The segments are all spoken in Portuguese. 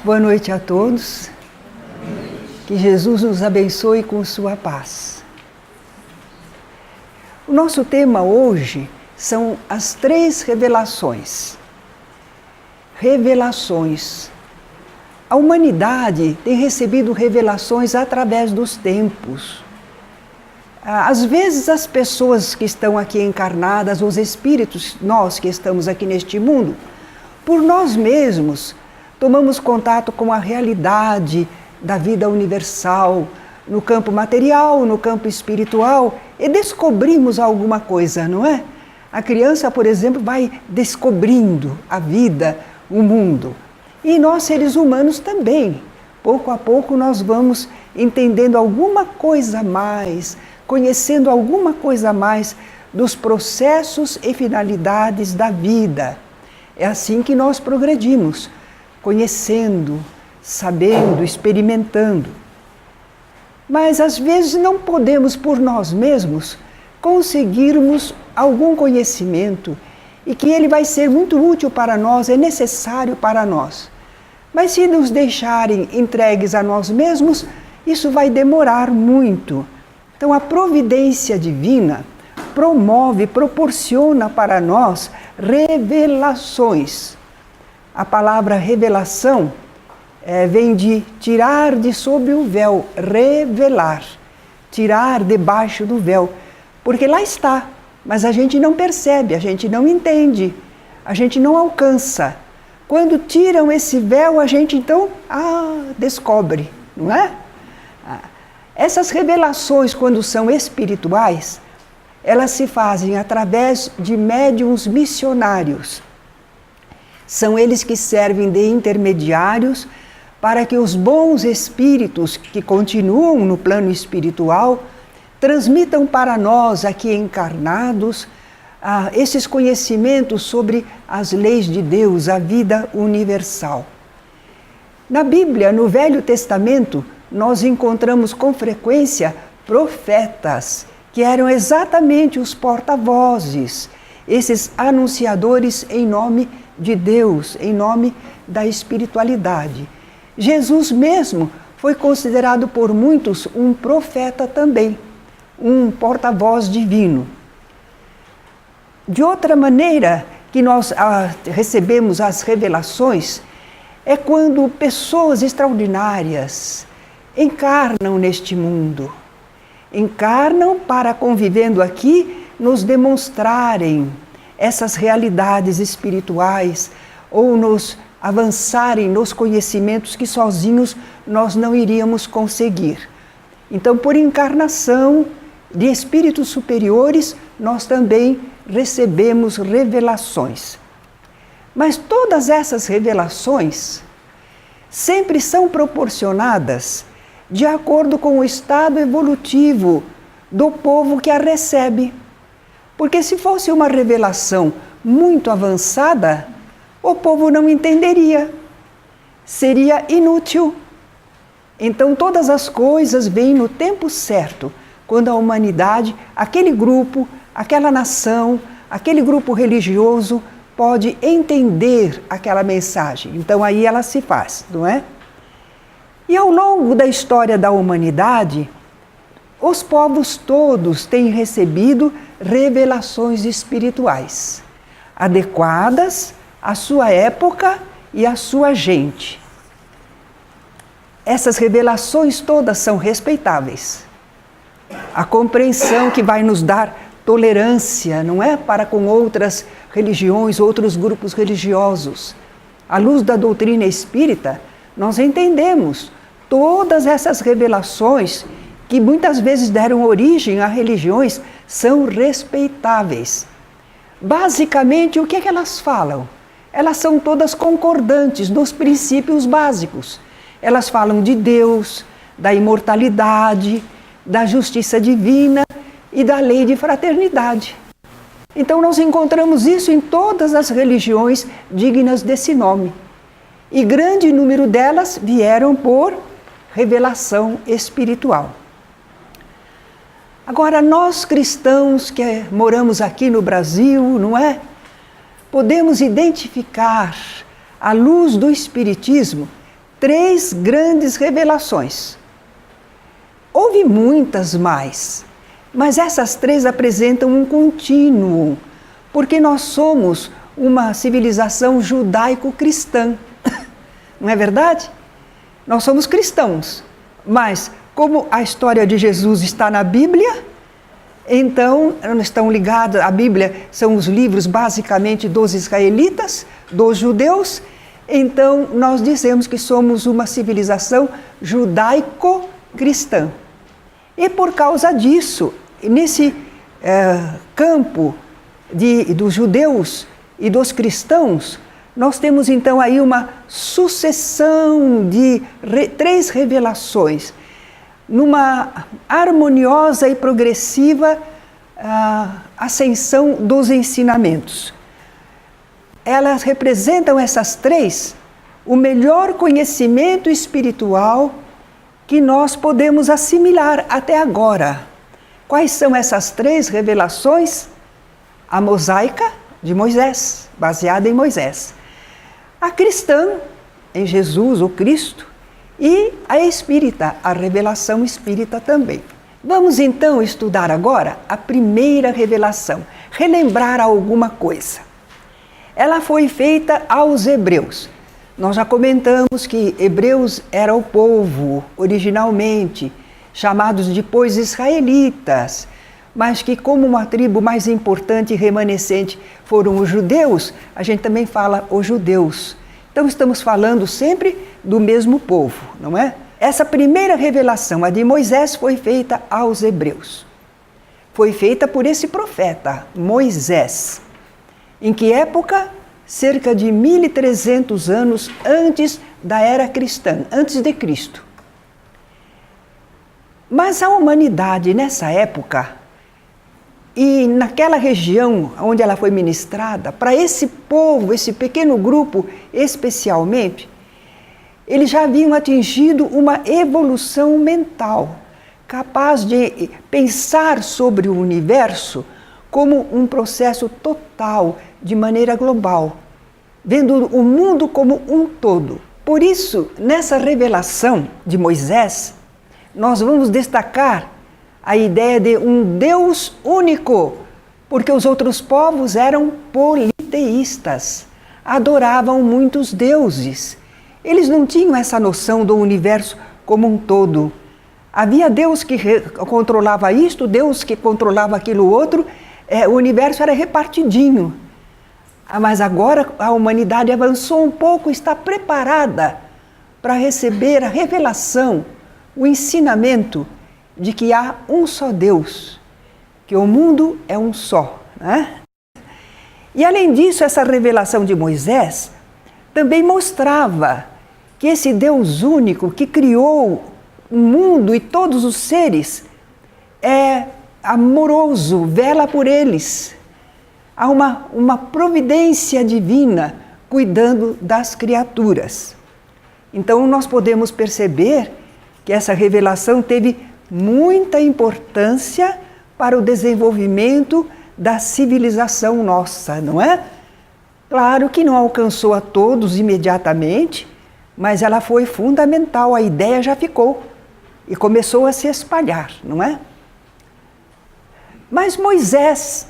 Boa noite a todos. Que Jesus nos abençoe com sua paz. O nosso tema hoje são as 3 revelações. Revelações. A humanidade tem recebido revelações através dos tempos. Às vezes as pessoas que estão aqui encarnadas, os espíritos, nós que estamos aqui neste mundo, por nós mesmos, tomamos contato com a realidade da vida universal, no campo material, no campo espiritual, e descobrimos alguma coisa, não é? A criança, por exemplo, vai descobrindo a vida, o mundo. E nós, seres humanos, também. Pouco a pouco nós vamos entendendo alguma coisa a mais, conhecendo alguma coisa a mais dos processos e finalidades da vida. É assim que nós progredimos, conhecendo, sabendo, experimentando. Mas às vezes não podemos por nós mesmos conseguirmos algum conhecimento e que ele vai ser muito útil para nós, é necessário para nós. Mas se nos deixarem entregues a nós mesmos, isso vai demorar muito. Então a providência divina promove, proporciona para nós revelações. A palavra revelação vem de tirar de sob o véu, revelar, tirar debaixo do véu, porque lá está, mas a gente não percebe, a gente não entende, a gente não alcança. Quando tiram esse véu, a gente então descobre, não é? Essas revelações, quando são espirituais, elas se fazem através de médiuns missionários. São eles que servem de intermediários para que os bons espíritos que continuam no plano espiritual transmitam para nós aqui encarnados esses conhecimentos sobre as leis de Deus, a vida universal. Na Bíblia, no Velho Testamento, nós encontramos com frequência profetas, que eram exatamente os porta-vozes, esses anunciadores em nome de Deus, em nome da espiritualidade. Jesus mesmo foi considerado por muitos um profeta também, um porta-voz divino. De outra maneira que nós recebemos as revelações, é quando pessoas extraordinárias encarnam neste mundo. Encarnam para, convivendo aqui, nos demonstrarem essas realidades espirituais ou nos avançarem nos conhecimentos que sozinhos nós não iríamos conseguir. Então, por encarnação de espíritos superiores, nós também recebemos revelações. Mas todas essas revelações sempre são proporcionadas de acordo com o estado evolutivo do povo que a recebe. Porque se fosse uma revelação muito avançada, o povo não entenderia, seria inútil. Então todas as coisas vêm no tempo certo, quando a humanidade, aquele grupo, aquela nação, aquele grupo religioso pode entender aquela mensagem. Então aí ela se faz, não é? E ao longo da história da humanidade, os povos todos têm recebido revelações espirituais, adequadas à sua época e à sua gente. Essas revelações todas são respeitáveis. A compreensão que vai nos dar tolerância, não é? Para com outras religiões, outros grupos religiosos. À luz da doutrina espírita, nós entendemos todas essas revelações que muitas vezes deram origem a religiões são respeitáveis. Basicamente, o que é que elas falam? Elas são todas concordantes nos princípios básicos. Elas falam de Deus, da imortalidade, da justiça divina e da lei de fraternidade. Então nós encontramos isso em todas as religiões dignas desse nome. E grande número delas vieram por revelação espiritual. Agora, nós cristãos que moramos aqui no Brasil, não é? Podemos identificar, à luz do Espiritismo, 3 grandes revelações. Houve muitas mais, mas essas 3 apresentam um contínuo, porque nós somos uma civilização judaico-cristã. Não é verdade? Nós somos cristãos, mas como a história de Jesus está na Bíblia, então estão ligados, a Bíblia são os livros basicamente dos israelitas, dos judeus, então nós dizemos que somos uma civilização judaico-cristã. E por causa disso, nesse campo dos judeus e dos cristãos, nós temos então aí uma sucessão de 3 revelações, numa harmoniosa e progressiva ascensão dos ensinamentos. Elas representam, essas 3, o melhor conhecimento espiritual que nós podemos assimilar até agora. Quais são essas 3 revelações? A mosaica de Moisés, baseada em Moisés. A cristã, em Jesus, o Cristo, e a espírita, a revelação espírita também. Vamos então estudar agora a primeira revelação, relembrar alguma coisa. Ela foi feita aos hebreus. Nós já comentamos que hebreus era o povo, originalmente, chamados depois israelitas, mas que como uma tribo mais importante e remanescente foram os judeus, a gente também fala os judeus. Então estamos falando sempre do mesmo povo, não é? Essa primeira revelação, a de Moisés, foi feita aos hebreus. Foi feita por esse profeta, Moisés. Em que época? Cerca de 1300 anos antes da era cristã, antes de Cristo. Mas a humanidade nessa época, e naquela região onde ela foi ministrada, para esse povo, esse pequeno grupo especialmente, eles já haviam atingido uma evolução mental, capaz de pensar sobre o universo como um processo total, de maneira global, vendo o mundo como um todo. Por isso, nessa revelação de Moisés, nós vamos destacar a ideia de um Deus único, porque os outros povos eram politeístas, adoravam muitos deuses. Eles não tinham essa noção do universo como um todo. Havia Deus que controlava isto, Deus que controlava aquilo outro, o universo era repartidinho. Mas agora a humanidade avançou um pouco, está preparada para receber a revelação, o ensinamento de que há um só Deus, que o mundo é um só, né? E além disso, essa revelação de Moisés também mostrava que esse Deus único que criou o mundo e todos os seres é amoroso, vela por eles. Há uma providência divina cuidando das criaturas. Então nós podemos perceber que essa revelação teve muita importância para o desenvolvimento da civilização nossa, não é? Claro que não alcançou a todos imediatamente, mas ela foi fundamental, a ideia já ficou e começou a se espalhar, não é? Mas Moisés,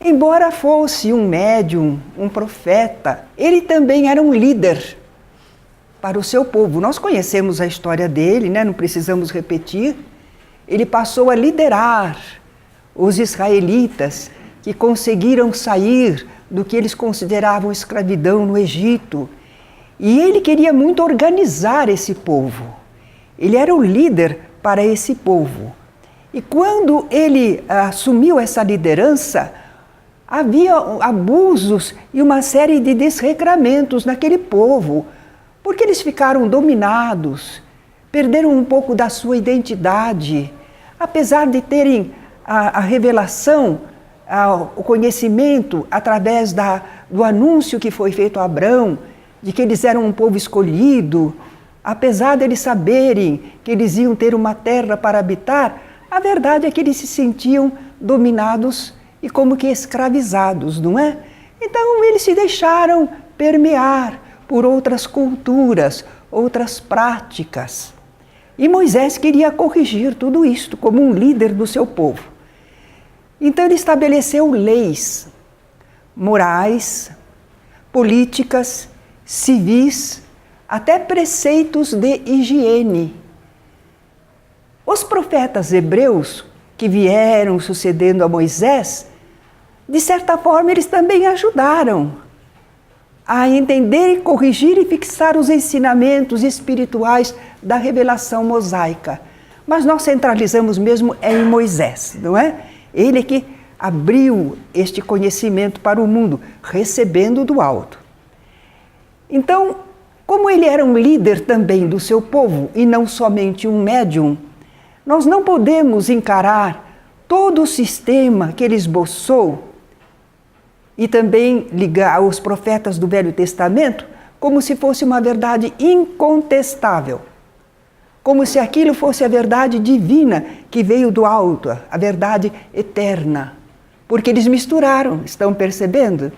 embora fosse um médium, um profeta, ele também era um líder para o seu povo. Nós conhecemos a história dele, né? Não precisamos repetir. Ele passou a liderar os israelitas que conseguiram sair do que eles consideravam escravidão no Egito. E ele queria muito organizar esse povo. Ele era o líder para esse povo. E quando ele assumiu essa liderança, havia abusos e uma série de desregramentos naquele povo, porque eles ficaram dominados, perderam um pouco da sua identidade, apesar de terem a revelação, o conhecimento através do anúncio que foi feito a Abrão, de que eles eram um povo escolhido, apesar de eles saberem que eles iam ter uma terra para habitar, a verdade é que eles se sentiam dominados e como que escravizados, não é? Então eles se deixaram permear por outras culturas, outras práticas. E Moisés queria corrigir tudo isto como um líder do seu povo. Então ele estabeleceu leis morais, políticas, civis, até preceitos de higiene. Os profetas hebreus que vieram sucedendo a Moisés, de certa forma eles também ajudaram a entender, corrigir e fixar os ensinamentos espirituais da revelação mosaica. Mas nós centralizamos mesmo em Moisés, não é? Ele que abriu este conhecimento para o mundo, recebendo do alto. Então, como ele era um líder também do seu povo e não somente um médium, nós não podemos encarar todo o sistema que ele esboçou e também ligar aos profetas do Velho Testamento como se fosse uma verdade incontestável, como se aquilo fosse a verdade divina que veio do alto, a verdade eterna, porque eles misturaram, estão percebendo?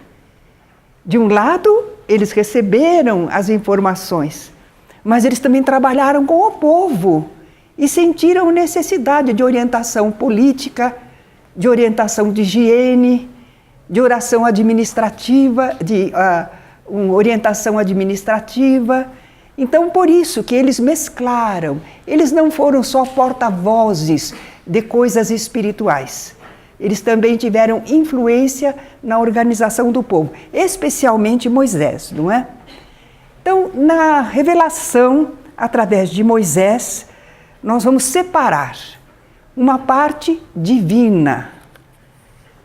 De um lado, eles receberam as informações, mas eles também trabalharam com o povo e sentiram necessidade de orientação política, de orientação de higiene, de oração administrativa, de orientação administrativa. Então, por isso que eles mesclaram, eles não foram só porta-vozes de coisas espirituais. Eles também tiveram influência na organização do povo, especialmente Moisés, não é? Então, na revelação, através de Moisés, nós vamos separar uma parte divina,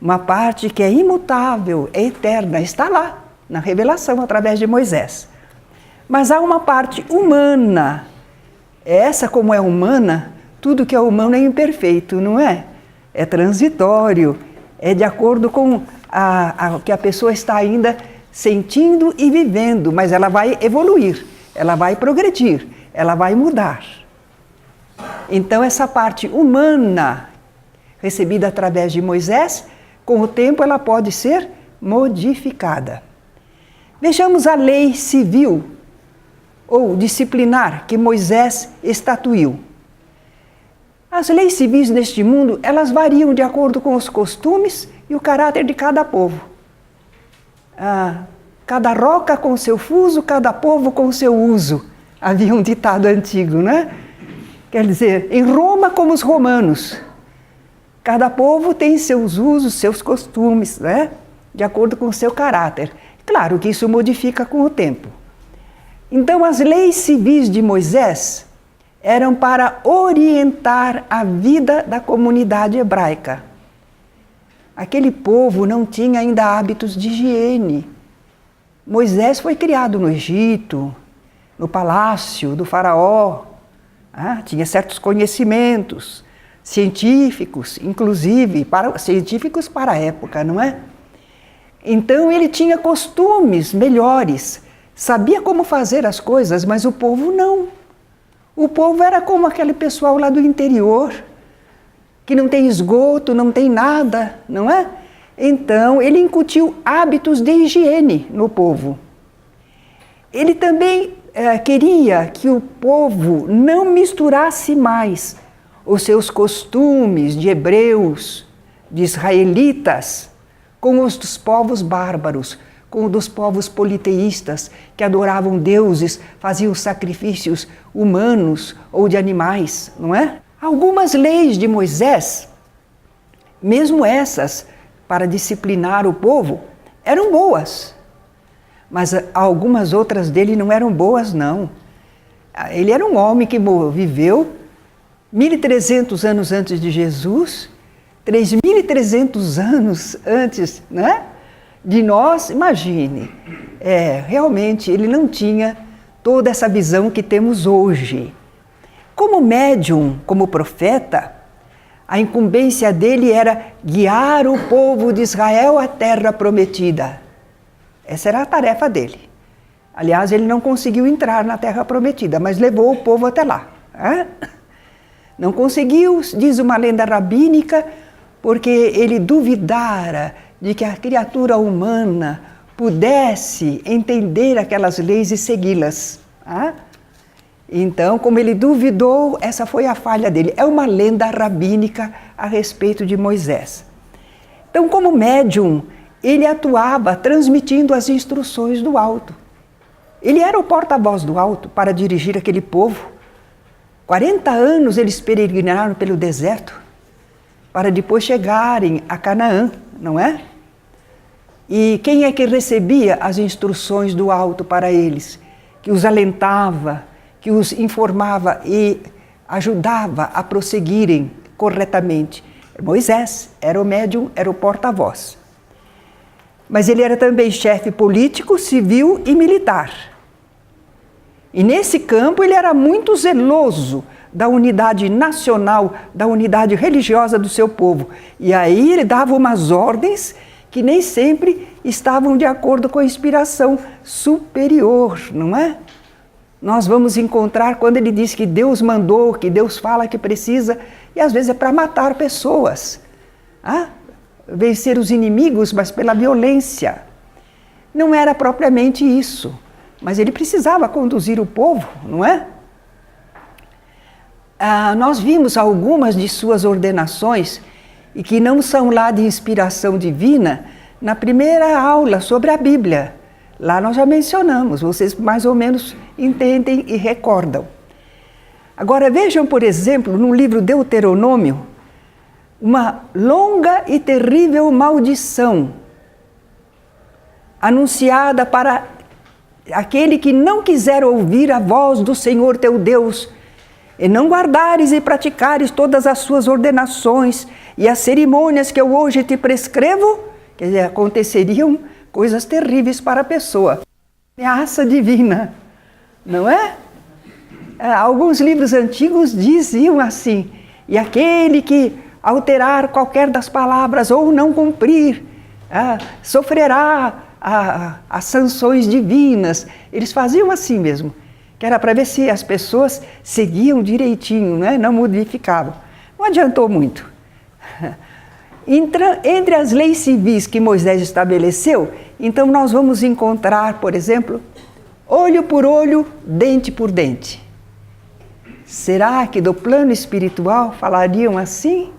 uma parte que é imutável, é eterna, está lá, na revelação, através de Moisés. Mas há uma parte humana. Essa, como é humana, tudo que é humano é imperfeito, não é? É transitório, é de acordo com o que a pessoa está ainda sentindo e vivendo, mas ela vai evoluir, ela vai progredir, ela vai mudar. Então, essa parte humana, recebida através de Moisés, com o tempo ela pode ser modificada. Vejamos a lei civil ou disciplinar que Moisés estatuiu. As leis civis neste mundo, elas variam de acordo com os costumes e o caráter de cada povo. Cada roca com seu fuso, cada povo com seu uso. Havia um ditado antigo, né? Quer dizer, em Roma como os romanos. Cada povo tem seus usos, seus costumes, né? De acordo com o seu caráter. Claro que isso modifica com o tempo. Então, as leis civis de Moisés eram para orientar a vida da comunidade hebraica. Aquele povo não tinha ainda hábitos de higiene. Moisés foi criado no Egito, no palácio do faraó. Tinha certos conhecimentos científicos, inclusive científicos para a época, não é? Então ele tinha costumes melhores, sabia como fazer as coisas, mas o povo não. O povo era como aquele pessoal lá do interior, que não tem esgoto, não tem nada, não é? Então, ele incutiu hábitos de higiene no povo. Ele também queria que o povo não misturasse mais os seus costumes de hebreus, de israelitas, com os dos povos bárbaros, com os dos povos politeístas, que adoravam deuses, faziam sacrifícios humanos ou de animais, não é? Algumas leis de Moisés, mesmo essas, para disciplinar o povo, eram boas. Mas algumas outras dele não eram boas, não. Ele era um homem que viveu 1.300 anos antes de Jesus, 3.300 anos antes, né, de nós. Imagine, realmente ele não tinha toda essa visão que temos hoje. Como médium, como profeta, a incumbência dele era guiar o povo de Israel à terra prometida. Essa era a tarefa dele. Aliás, ele não conseguiu entrar na terra prometida, mas levou o povo até lá. Não conseguiu, diz uma lenda rabínica, porque ele duvidara de que a criatura humana pudesse entender aquelas leis e segui-las. Ah? Então, como ele duvidou, essa foi a falha dele. É uma lenda rabínica a respeito de Moisés. Então, como médium, ele atuava transmitindo as instruções do alto. Ele era o porta-voz do alto para dirigir aquele povo. 40 anos eles peregrinaram pelo deserto para depois chegarem a Canaã, não é? E quem é que recebia as instruções do alto para eles? Que os alentava, que os informava e ajudava a prosseguirem corretamente. Moisés era o médium, era o porta-voz. Mas ele era também chefe político, civil e militar. E nesse campo ele era muito zeloso da unidade nacional, da unidade religiosa do seu povo. E aí ele dava umas ordens que nem sempre estavam de acordo com a inspiração superior, não é? Nós vamos encontrar quando ele diz que Deus mandou, que Deus fala que precisa, e às vezes é para matar pessoas. Vencer os inimigos, mas pela violência. Não era propriamente isso, mas ele precisava conduzir o povo, não é? Nós vimos algumas de suas ordenações, e que não são lá de inspiração divina, na primeira aula sobre a Bíblia. Lá nós já mencionamos, vocês mais ou menos entendem e recordam. Agora vejam, por exemplo, no livro Deuteronômio, uma longa e terrível maldição anunciada para aquele que não quiser ouvir a voz do Senhor teu Deus, e não guardares e praticares todas as suas ordenações e as cerimônias que eu hoje te prescrevo, quer dizer, aconteceriam coisas terríveis para a pessoa. Ameaça divina, não é? Alguns livros antigos diziam assim: e aquele que alterar qualquer das palavras ou não cumprir, sofrerá as sanções divinas. Eles faziam assim mesmo, que era para ver se as pessoas seguiam direitinho, né? Não modificavam. Não adiantou muito. Entre as leis civis que Moisés estabeleceu, então nós vamos encontrar, por exemplo, olho por olho, dente por dente. Será que do plano espiritual falariam assim?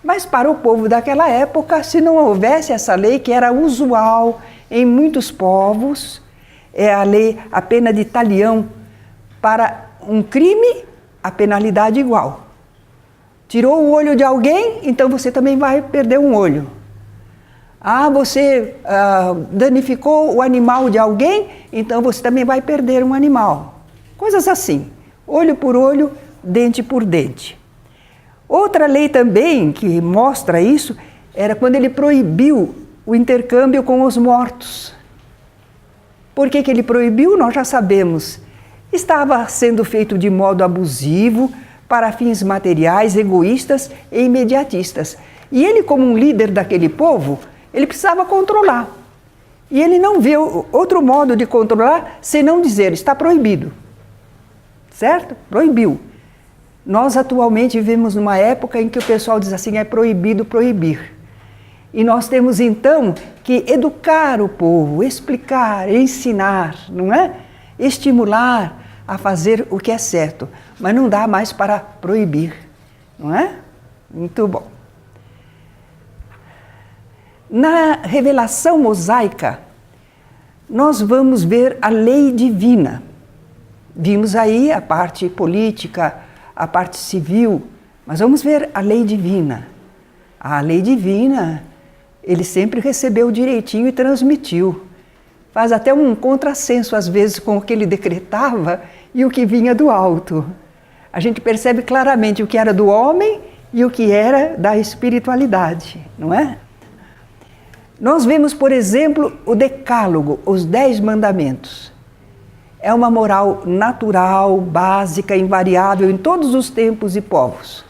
Mas para o povo daquela época, se não houvesse essa lei que era usual em muitos povos, é a lei, a pena de talião, para um crime, a penalidade igual. Tirou o olho de alguém, então você também vai perder um olho. Você danificou o animal de alguém, então você também vai perder um animal. Coisas assim, olho por olho, dente por dente. Outra lei também que mostra isso, era quando ele proibiu o intercâmbio com os mortos. Por que ele proibiu? Nós já sabemos. Estava sendo feito de modo abusivo, para fins materiais, egoístas e imediatistas. E ele, como um líder daquele povo, ele precisava controlar. E ele não viu outro modo de controlar senão dizer: está proibido. Certo? Proibiu. Nós atualmente vivemos numa época em que o pessoal diz assim: é proibido proibir. E nós temos então que educar o povo, explicar, ensinar, não é? Estimular a fazer o que é certo, mas não dá mais para proibir, não é? Muito bom. Na revelação mosaica, nós vamos ver a lei divina. Vimos aí a parte política, a parte civil, mas vamos ver a lei divina. A lei divina, ele sempre recebeu direitinho e transmitiu. Faz até um contrassenso, às vezes, com o que ele decretava e o que vinha do alto. A gente percebe claramente o que era do homem e o que era da espiritualidade, não é? Nós vemos, por exemplo, o Decálogo, os 10 mandamentos. É uma moral natural, básica, invariável em todos os tempos e povos.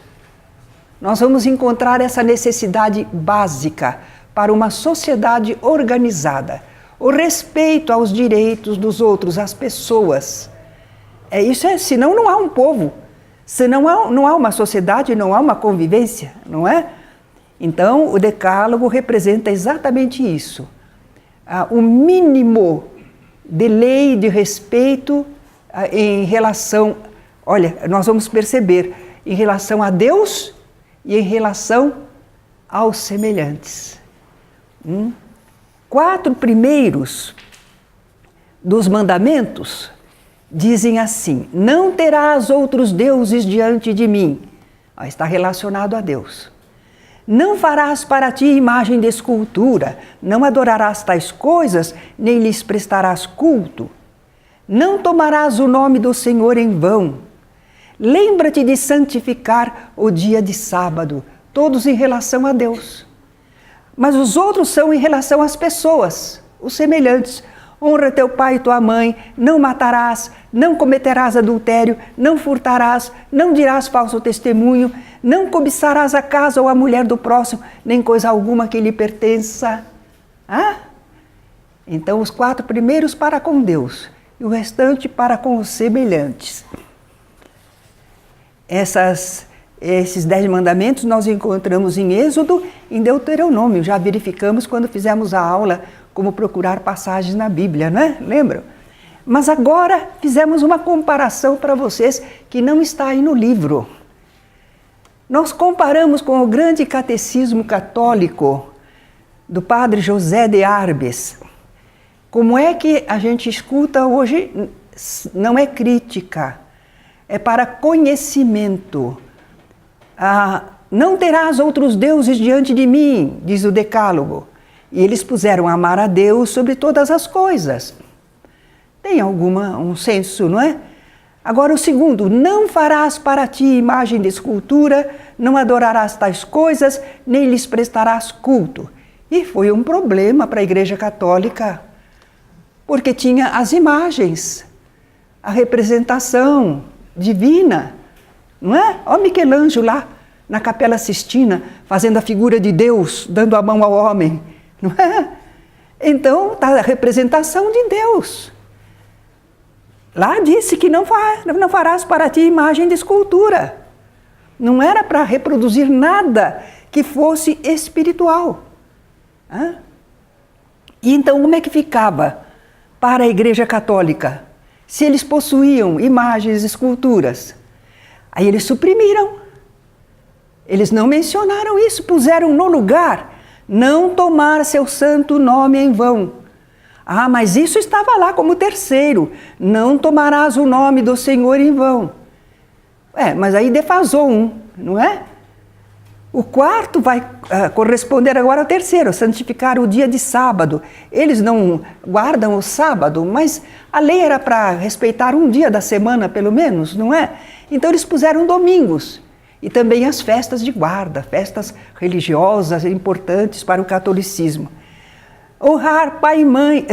Nós vamos encontrar essa necessidade básica para uma sociedade organizada. O respeito aos direitos dos outros, às pessoas. Senão não há um povo, senão não há uma sociedade, não há uma convivência, não é? Então, o Decálogo representa exatamente isso. o mínimo de lei, de respeito em relação, olha, nós vamos perceber, em relação a Deus e em relação aos semelhantes. 4 primeiros dos mandamentos dizem assim: não terás outros deuses diante de mim. Está relacionado a Deus. Não farás para ti imagem de escultura, não adorarás tais coisas, nem lhes prestarás culto. Não tomarás o nome do Senhor em vão. Lembra-te de santificar o dia de sábado, todos em relação a Deus. Mas os outros são em relação às pessoas, os semelhantes. Honra teu pai e tua mãe, não matarás, não cometerás adultério, não furtarás, não dirás falso testemunho, não cobiçarás a casa ou a mulher do próximo, nem coisa alguma que lhe pertença. Então os 4 primeiros para com Deus e o restante para com os semelhantes. Esses 10 mandamentos nós encontramos em Êxodo, em Deuteronômio. Já verificamos quando fizemos a aula como procurar passagens na Bíblia, né? Lembram? Mas agora fizemos uma comparação para vocês que não está aí no livro. Nós comparamos com o grande catecismo católico do padre José de Arbes. Como é que a gente escuta hoje? Não é crítica, é para conhecimento. Não terás outros deuses diante de mim, diz o Decálogo. E eles puseram amar a Deus sobre todas as coisas. Tem um senso, não é? Agora o segundo: não farás para ti imagem de escultura, não adorarás tais coisas, nem lhes prestarás culto. E foi um problema para a Igreja Católica, porque tinha as imagens, a representação divina, não é? Olha Michelangelo lá na Capela Sistina, fazendo a figura de Deus, dando a mão ao homem, não é? Então, está a representação de Deus. Lá disse que não farás para ti imagem de escultura. Não era para reproduzir nada que fosse espiritual. E então, como é que ficava para a Igreja Católica? Se eles possuíam imagens, esculturas, aí eles suprimiram. Eles não mencionaram isso, puseram no lugar: não tomar seu santo nome em vão. Mas isso estava lá como terceiro: não tomarás o nome do Senhor em vão. Mas aí defasou um, não é? O quarto vai corresponder agora ao terceiro: santificar o dia de sábado. Eles não guardam o sábado, mas a lei era para respeitar um dia da semana, pelo menos, não é? Então eles puseram domingos. E também as festas de guarda, festas religiosas importantes para o catolicismo. Honrar pai e mãe,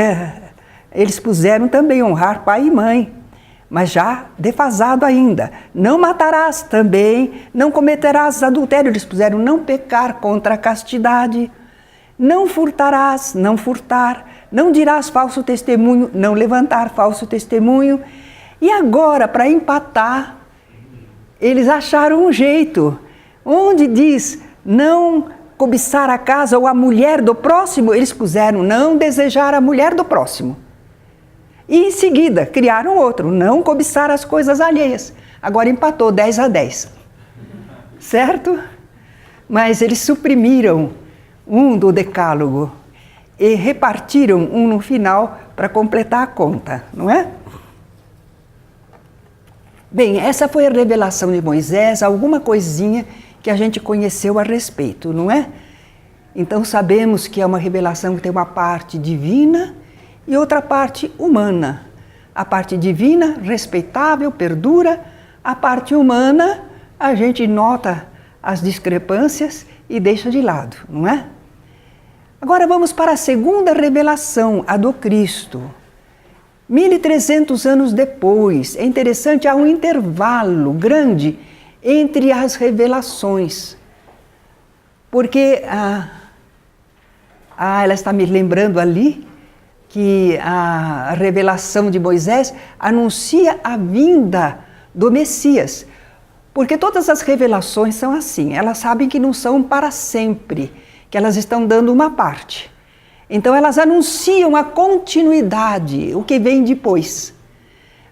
eles puseram também honrar pai e mãe, mas já defasado ainda. Não matarás também, não cometerás adultério, eles puseram não pecar contra a castidade. Não furtarás, não furtar, não dirás falso testemunho, não levantar falso testemunho. E agora, para empatar, eles acharam um jeito, onde diz não cobiçar a casa ou a mulher do próximo, eles puseram não desejar a mulher do próximo. E em seguida criaram outro, não cobiçar as coisas alheias. Agora empatou 10-10, certo? Mas eles suprimiram um do Decálogo e repartiram um no final para completar a conta, não é? Bem, essa foi a revelação de Moisés, alguma coisinha que a gente conheceu a respeito, não é? Então sabemos que é uma revelação que tem uma parte divina e outra parte humana. A parte divina, respeitável, perdura. A parte humana, a gente nota as discrepâncias e deixa de lado, não é? Agora vamos para a segunda revelação, a do Cristo. 1300 anos depois, é interessante, há um intervalo grande entre as revelações. Porque ela está me lembrando ali que a revelação de Moisés anuncia a vinda do Messias. Porque todas as revelações são assim, elas sabem que não são para sempre, que elas estão dando uma parte. Então elas anunciam a continuidade, o que vem depois.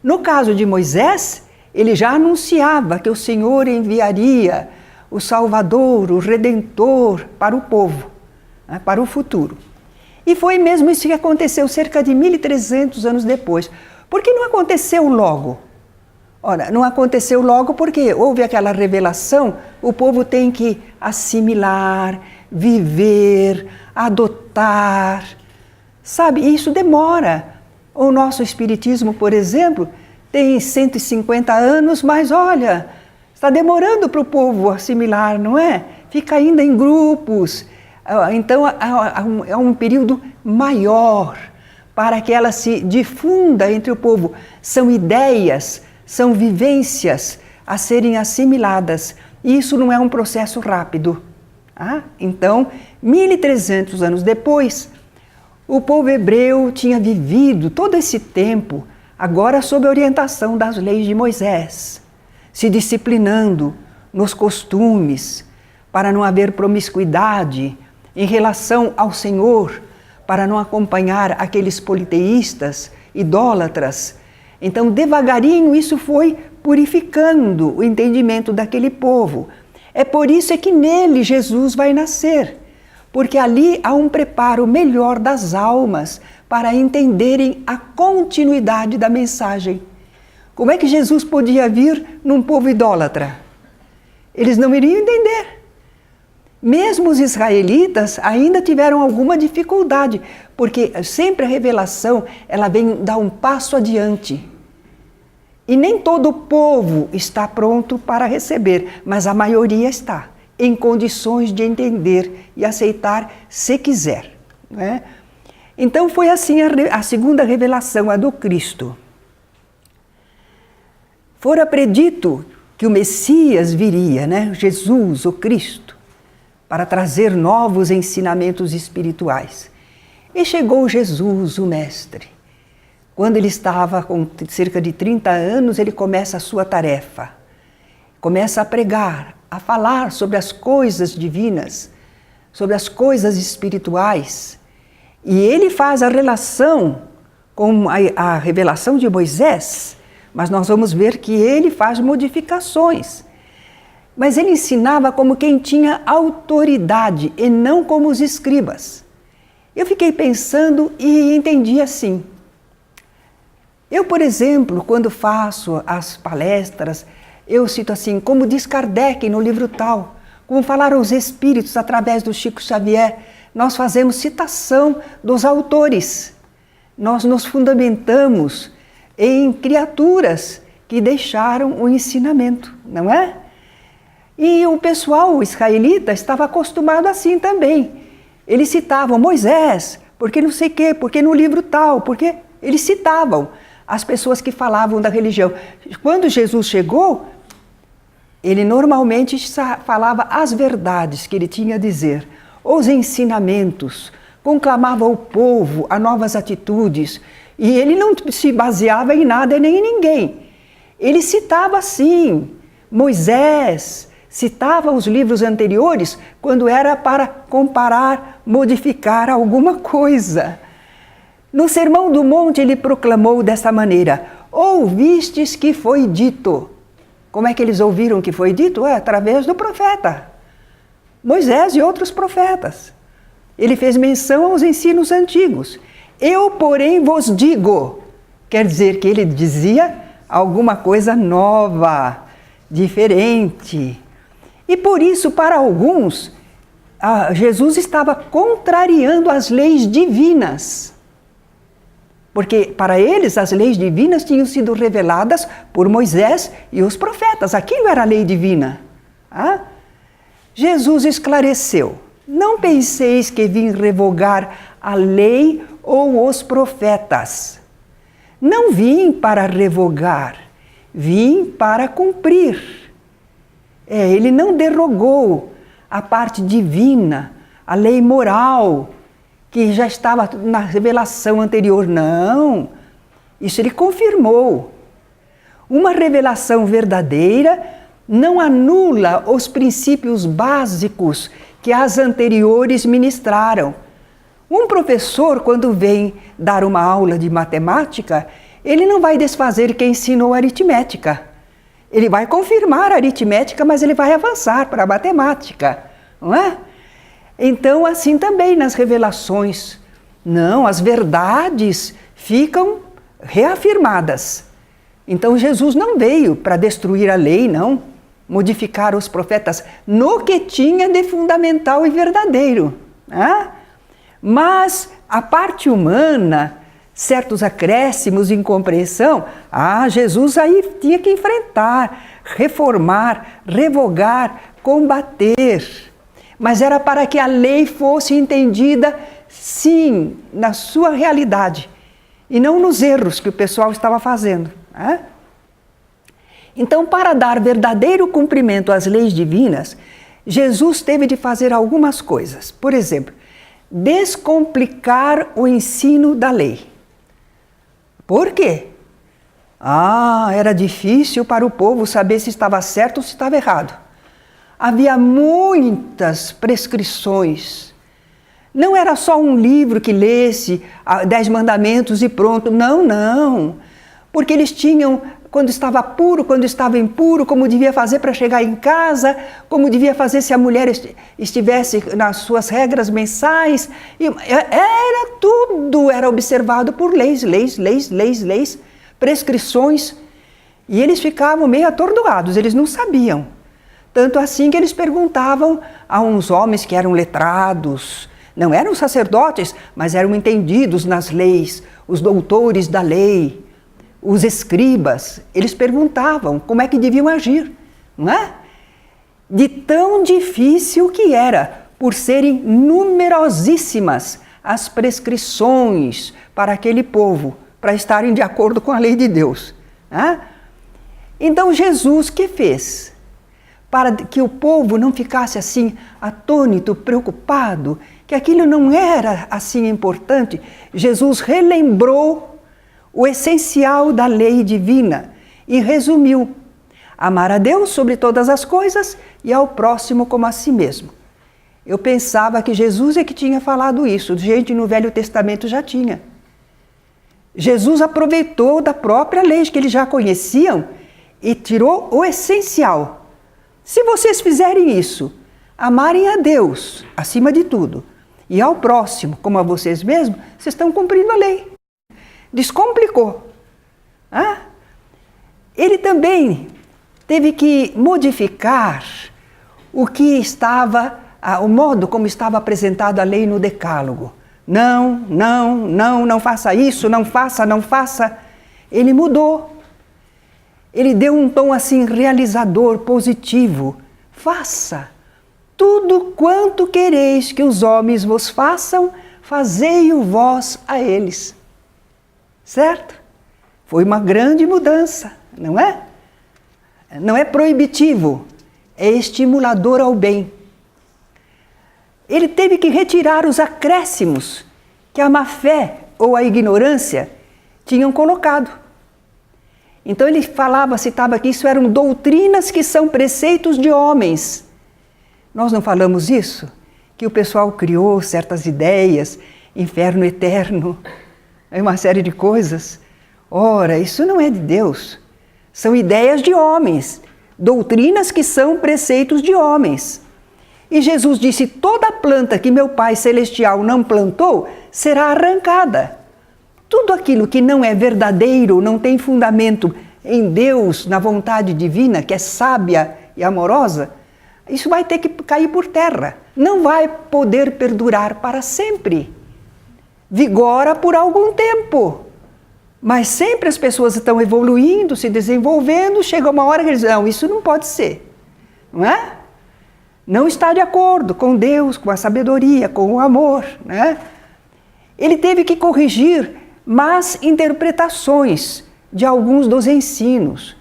No caso de Moisés, ele já anunciava que o Senhor enviaria o Salvador, o Redentor para o povo, né, para o futuro. E foi mesmo isso que aconteceu cerca de 1.300 anos depois. Por que não aconteceu logo? Ora, não aconteceu logo porque houve aquela revelação, o povo tem que assimilar, viver, adotar. Sabe, isso demora. O nosso espiritismo, por exemplo, tem 150 anos, mas olha, está demorando para o povo assimilar, não é? Fica ainda em grupos. Então, é um período maior para que ela se difunda entre o povo. São ideias, são vivências a serem assimiladas. E isso não é um processo rápido. Então, 1.300 anos depois, o povo hebreu tinha vivido todo esse tempo, agora sob a orientação das leis de Moisés, se disciplinando nos costumes, para não haver promiscuidade em relação ao Senhor, para não acompanhar aqueles politeístas, idólatras. Então, devagarinho, isso foi purificando o entendimento daquele povo. É por isso que nele Jesus vai nascer, porque ali há um preparo melhor das almas para entenderem a continuidade da mensagem. Como é que Jesus podia vir num povo idólatra? Eles não iriam entender. Mesmo os israelitas ainda tiveram alguma dificuldade, porque sempre a revelação ela vem dar um passo adiante. E nem todo o povo está pronto para receber, mas a maioria está em condições de entender e aceitar se quiser. Não é? Então foi assim a segunda revelação, a do Cristo. Fora predito que o Messias viria, né? Jesus, o Cristo, para trazer novos ensinamentos espirituais. E chegou Jesus, o Mestre. Quando ele estava com cerca de 30 anos, ele começa a sua tarefa. Começa a pregar, a falar sobre as coisas divinas, sobre as coisas espirituais. E ele faz a relação com a revelação de Moisés, mas nós vamos ver que ele faz modificações. Mas ele ensinava como quem tinha autoridade e não como os escribas. Eu fiquei pensando e entendi assim. Eu, por exemplo, quando faço as palestras, eu cito assim, como diz Kardec no livro tal, como falaram os espíritos através do Chico Xavier, nós fazemos citação dos autores. Nós nos fundamentamos em criaturas que deixaram o ensinamento, não é? E o pessoal israelita estava acostumado assim também. Eles citavam Moisés, porque não sei o quê, porque no livro tal, porque eles citavam as pessoas que falavam da religião. Quando Jesus chegou, ele normalmente falava as verdades que ele tinha a dizer, os ensinamentos, conclamava o povo a novas atitudes, e ele não se baseava em nada nem em ninguém. Ele citava sim Moisés, citava os livros anteriores quando era para comparar, modificar alguma coisa. No Sermão do Monte ele proclamou dessa maneira, ouvistes que foi dito. Como é que eles ouviram que foi dito? Através do profeta, Moisés e outros profetas. Ele fez menção aos ensinos antigos. Eu, porém, vos digo, quer dizer que ele dizia alguma coisa nova, diferente. E por isso, para alguns, Jesus estava contrariando as leis divinas. Porque para eles as leis divinas tinham sido reveladas por Moisés e os profetas. Aquilo era a lei divina. Jesus esclareceu. Não penseis que vim revogar a lei ou os profetas. Não vim para revogar, vim para cumprir. Ele não derrogou a parte divina, a lei moral, que já estava na revelação anterior. Não, isso ele confirmou. Uma revelação verdadeira não anula os princípios básicos que as anteriores ministraram. Um professor, quando vem dar uma aula de matemática, ele não vai desfazer quem ensinou aritmética. Ele vai confirmar a aritmética, mas ele vai avançar para a matemática, não é? Então, assim também nas revelações. Não, as verdades ficam reafirmadas. Então, Jesus não veio para destruir a lei, não. Modificar os profetas no que tinha de fundamental e verdadeiro. Né? Mas a parte humana, certos acréscimos de incompreensão, Jesus aí tinha que enfrentar, reformar, revogar, combater. Mas era para que a lei fosse entendida, sim, na sua realidade, e não nos erros que o pessoal estava fazendo. Né? Então, para dar verdadeiro cumprimento às leis divinas, Jesus teve de fazer algumas coisas. Por exemplo, descomplicar o ensino da lei. Por quê? Era difícil para o povo saber se estava certo ou se estava errado. Havia muitas prescrições. Não era só um livro que lesse 10 mandamentos e pronto. Não, não. Porque eles tinham, quando estava puro, quando estava impuro, como devia fazer para chegar em casa, como devia fazer se a mulher estivesse nas suas regras mensais. Era observado por leis, prescrições. E eles ficavam meio atordoados, eles não sabiam. Tanto assim que eles perguntavam a uns homens que eram letrados, não eram sacerdotes, mas eram entendidos nas leis, os doutores da lei. Os escribas, eles perguntavam como é que deviam agir, não é? De tão difícil que era, por serem numerosíssimas as prescrições para aquele povo, para estarem de acordo com a lei de Deus. Né? Então Jesus, o que fez? Para que o povo não ficasse assim atônito, preocupado, que aquilo não era assim importante, Jesus relembrou o essencial da lei divina e resumiu: amar a Deus sobre todas as coisas e ao próximo como a si mesmo. Eu pensava que Jesus é que tinha falado isso, gente no Velho Testamento já tinha. Jesus aproveitou da própria lei que eles já conheciam e tirou o essencial. Se vocês fizerem isso, amarem a Deus acima de tudo e ao próximo como a vocês mesmos, vocês estão cumprindo a lei. Descomplicou. Ele também teve que modificar o que estava, o modo como estava apresentada a lei no Decálogo. Não faça isso, não faça. Ele mudou. Ele deu um tom assim realizador, positivo. Faça tudo quanto quereis que os homens vos façam, fazei-o vós a eles. Certo? Foi uma grande mudança, não é? Não é proibitivo, é estimulador ao bem. Ele teve que retirar os acréscimos que a má-fé ou a ignorância tinham colocado. Então ele citava que isso eram doutrinas que são preceitos de homens. Nós não falamos isso? Que o pessoal criou certas ideias, inferno eterno, uma série de coisas. Ora, isso não é de Deus. São ideias de homens, doutrinas que são preceitos de homens. E Jesus disse: toda planta que meu Pai Celestial não plantou será arrancada. Tudo aquilo que não é verdadeiro, não tem fundamento em Deus, na vontade divina, que é sábia e amorosa, isso vai ter que cair por terra. Não vai poder perdurar para sempre. Vigora por algum tempo. Mas sempre as pessoas estão evoluindo, se desenvolvendo, chega uma hora que eles dizem: não, isso não pode ser. Não é? Não está de acordo com Deus, com a sabedoria, com o amor. Né? Ele teve que corrigir más interpretações de alguns dos ensinos,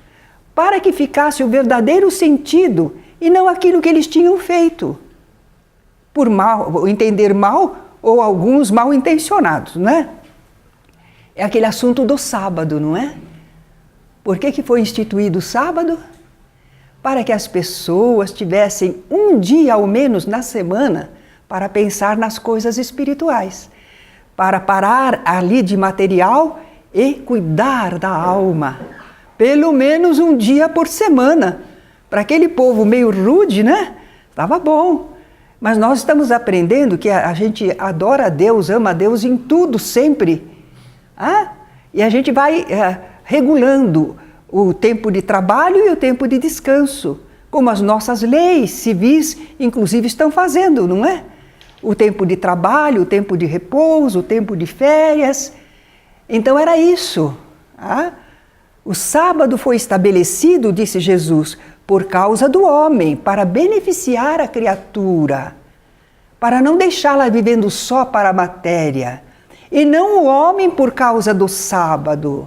para que ficasse o verdadeiro sentido e não aquilo que eles tinham feito, por entender mal ou alguns mal intencionados, né? É aquele assunto do sábado, não é? Por que foi instituído o sábado? Para que as pessoas tivessem um dia ao menos na semana para pensar nas coisas espirituais. para parar ali de material e cuidar da alma. Pelo menos um dia por semana. Para aquele povo meio rude, né? Estava bom. Mas nós estamos aprendendo que a gente adora a Deus, ama a Deus em tudo, sempre. E a gente vai regulando o tempo de trabalho e o tempo de descanso, como as nossas leis civis, inclusive, estão fazendo, não é? O tempo de trabalho, o tempo de repouso, o tempo de férias. Então era isso. O sábado foi estabelecido, disse Jesus, por causa do homem, para beneficiar a criatura, para não deixá-la vivendo só para a matéria, e não o homem por causa do sábado.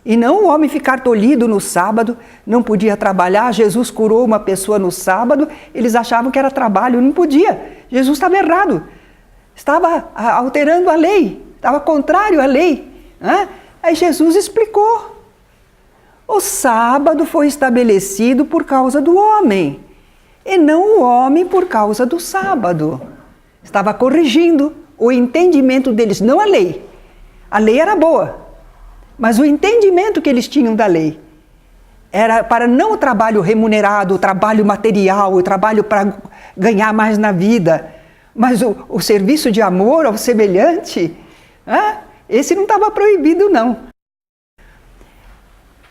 E não o homem ficar tolhido no sábado, não podia trabalhar. Jesus curou uma pessoa no sábado, eles achavam que era trabalho, não podia. Jesus estava errado, estava alterando a lei, estava contrário à lei. Aí Jesus explicou. O sábado foi estabelecido por causa do homem, e não o homem por causa do sábado. Estava corrigindo o entendimento deles, não a lei. A lei era boa, mas o entendimento que eles tinham da lei era para não o trabalho remunerado, o trabalho material, o trabalho para ganhar mais na vida, mas o serviço de amor ao semelhante, esse não estava proibido, não.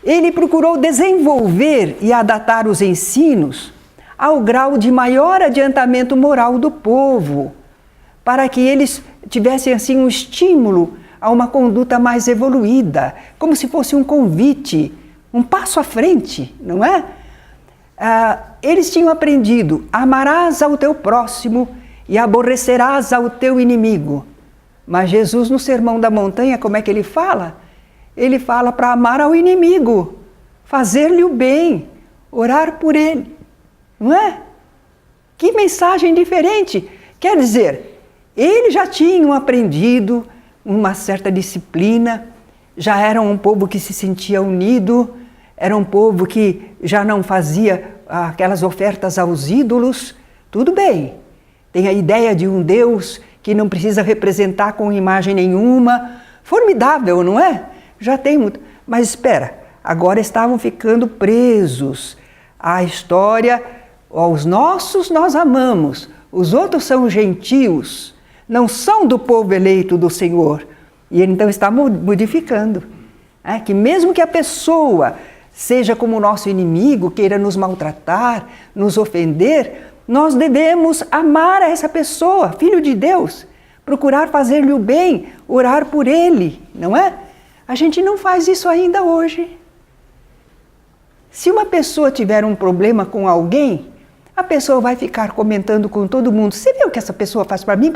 Ele procurou desenvolver e adaptar os ensinos ao grau de maior adiantamento moral do povo, para que eles tivessem assim um estímulo a uma conduta mais evoluída, como se fosse um convite, um passo à frente, não é? Eles tinham aprendido: amarás ao teu próximo e aborrecerás ao teu inimigo. Mas Jesus, no Sermão da Montanha, como é que ele fala? Ele fala para amar ao inimigo, fazer-lhe o bem, orar por ele, não é? Que mensagem diferente! Quer dizer, eles já tinham aprendido uma certa disciplina, já eram um povo que se sentia unido, era um povo que já não fazia aquelas ofertas aos ídolos. Tudo bem, tem a ideia de um Deus que não precisa representar com imagem nenhuma, formidável, não é? Já tem muito, mas espera, agora estavam ficando presos à história, aos nossos nós amamos, os outros são gentios, não são do povo eleito do Senhor. E ele então está modificando, que mesmo que a pessoa seja como o nosso inimigo, queira nos maltratar, nos ofender, nós devemos amar essa pessoa, filho de Deus, procurar fazer-lhe o bem, orar por ele, não é? A gente não faz isso ainda hoje. Se uma pessoa tiver um problema com alguém, a pessoa vai ficar comentando com todo mundo: você viu o que essa pessoa faz para mim?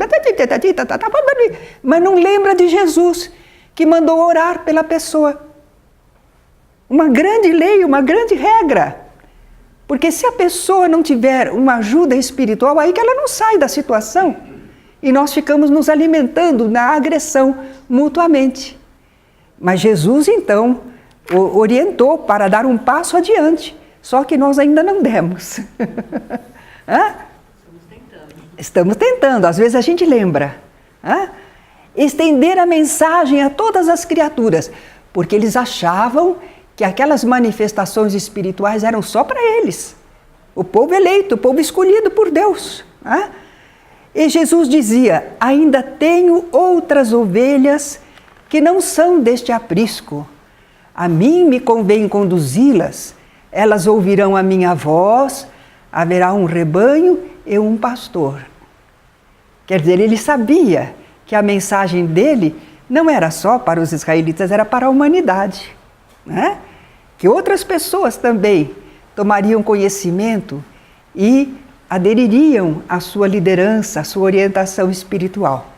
Mas não lembra de Jesus, que mandou orar pela pessoa. Uma grande lei, uma grande regra. Porque se a pessoa não tiver uma ajuda espiritual, aí que ela não sai da situação. E nós ficamos nos alimentando na agressão mutuamente. Mas Jesus, então, orientou para dar um passo adiante, só que nós ainda não demos. Estamos tentando, às vezes a gente lembra. Estender a mensagem a todas as criaturas, porque eles achavam que aquelas manifestações espirituais eram só para eles. O povo eleito, o povo escolhido por Deus. E Jesus dizia: ainda tenho outras ovelhas que não são deste aprisco. A mim me convém conduzi-las, elas ouvirão a minha voz, haverá um rebanho e um pastor. Quer dizer, ele sabia que a mensagem dele não era só para os israelitas, era para a humanidade, né? Que outras pessoas também tomariam conhecimento e adeririam à sua liderança, à sua orientação espiritual.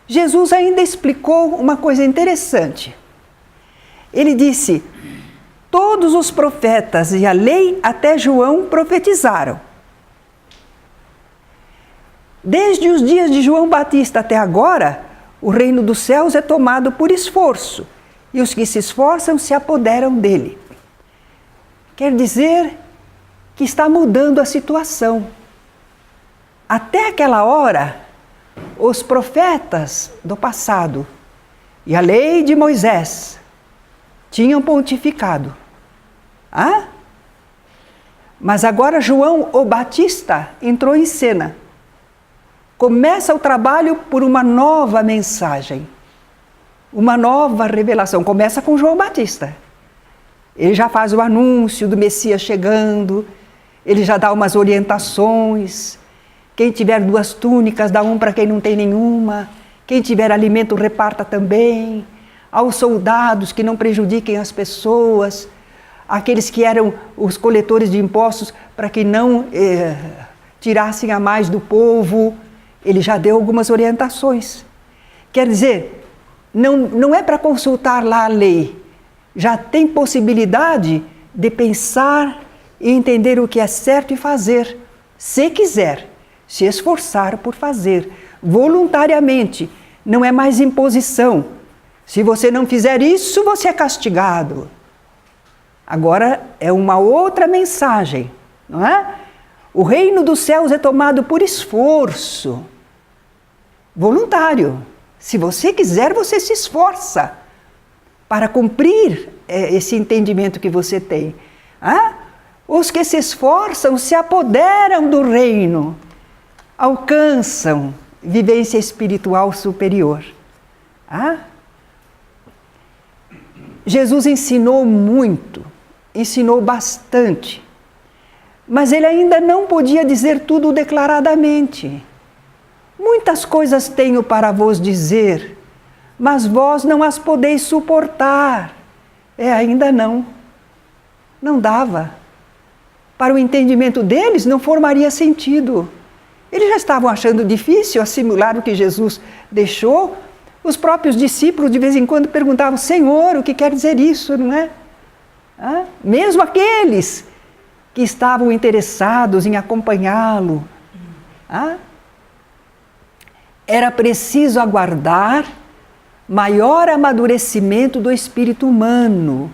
Jesus ainda explicou uma coisa interessante. Ele disse: todos os profetas e a lei até João profetizaram. Desde os dias de João Batista até agora, o reino dos céus é tomado por esforço, e os que se esforçam se apoderam dele. Quer dizer que está mudando a situação. Até aquela hora, os profetas do passado e a lei de Moisés tinham pontificado. Mas agora João o Batista entrou em cena. Começa o trabalho por uma nova mensagem, uma nova revelação. Começa com João Batista. Ele já faz o anúncio do Messias chegando, ele já dá umas orientações. Quem tiver 2 túnicas, dá 1 para quem não tem nenhuma. Quem tiver alimento, reparta também. Aos soldados, que não prejudiquem as pessoas. Aqueles que eram os coletores de impostos, para que não tirassem a mais do povo. Ele já deu algumas orientações. Quer dizer, não é para consultar lá a lei. Já tem possibilidade de pensar e entender o que é certo e fazer, se quiser, se esforçar por fazer, voluntariamente. Não é mais imposição. Se você não fizer isso, você é castigado. Agora é uma outra mensagem, não é? O reino dos céus é tomado por esforço voluntário. Se você quiser, você se esforça para cumprir esse entendimento que você tem. Os que se esforçam se apoderam do reino, alcançam vivência espiritual superior. Jesus ensinou muito, ensinou bastante, mas ele ainda não podia dizer tudo declaradamente. Muitas coisas tenho para vos dizer, mas vós não as podeis suportar. Ainda não. Não dava. Para o entendimento deles, não formaria sentido. Eles já estavam achando difícil assimilar o que Jesus deixou. Os próprios discípulos, de vez em quando, perguntavam: Senhor, o que quer dizer isso, não é? Mesmo aqueles que estavam interessados em acompanhá-lo. Era preciso aguardar maior amadurecimento do espírito humano,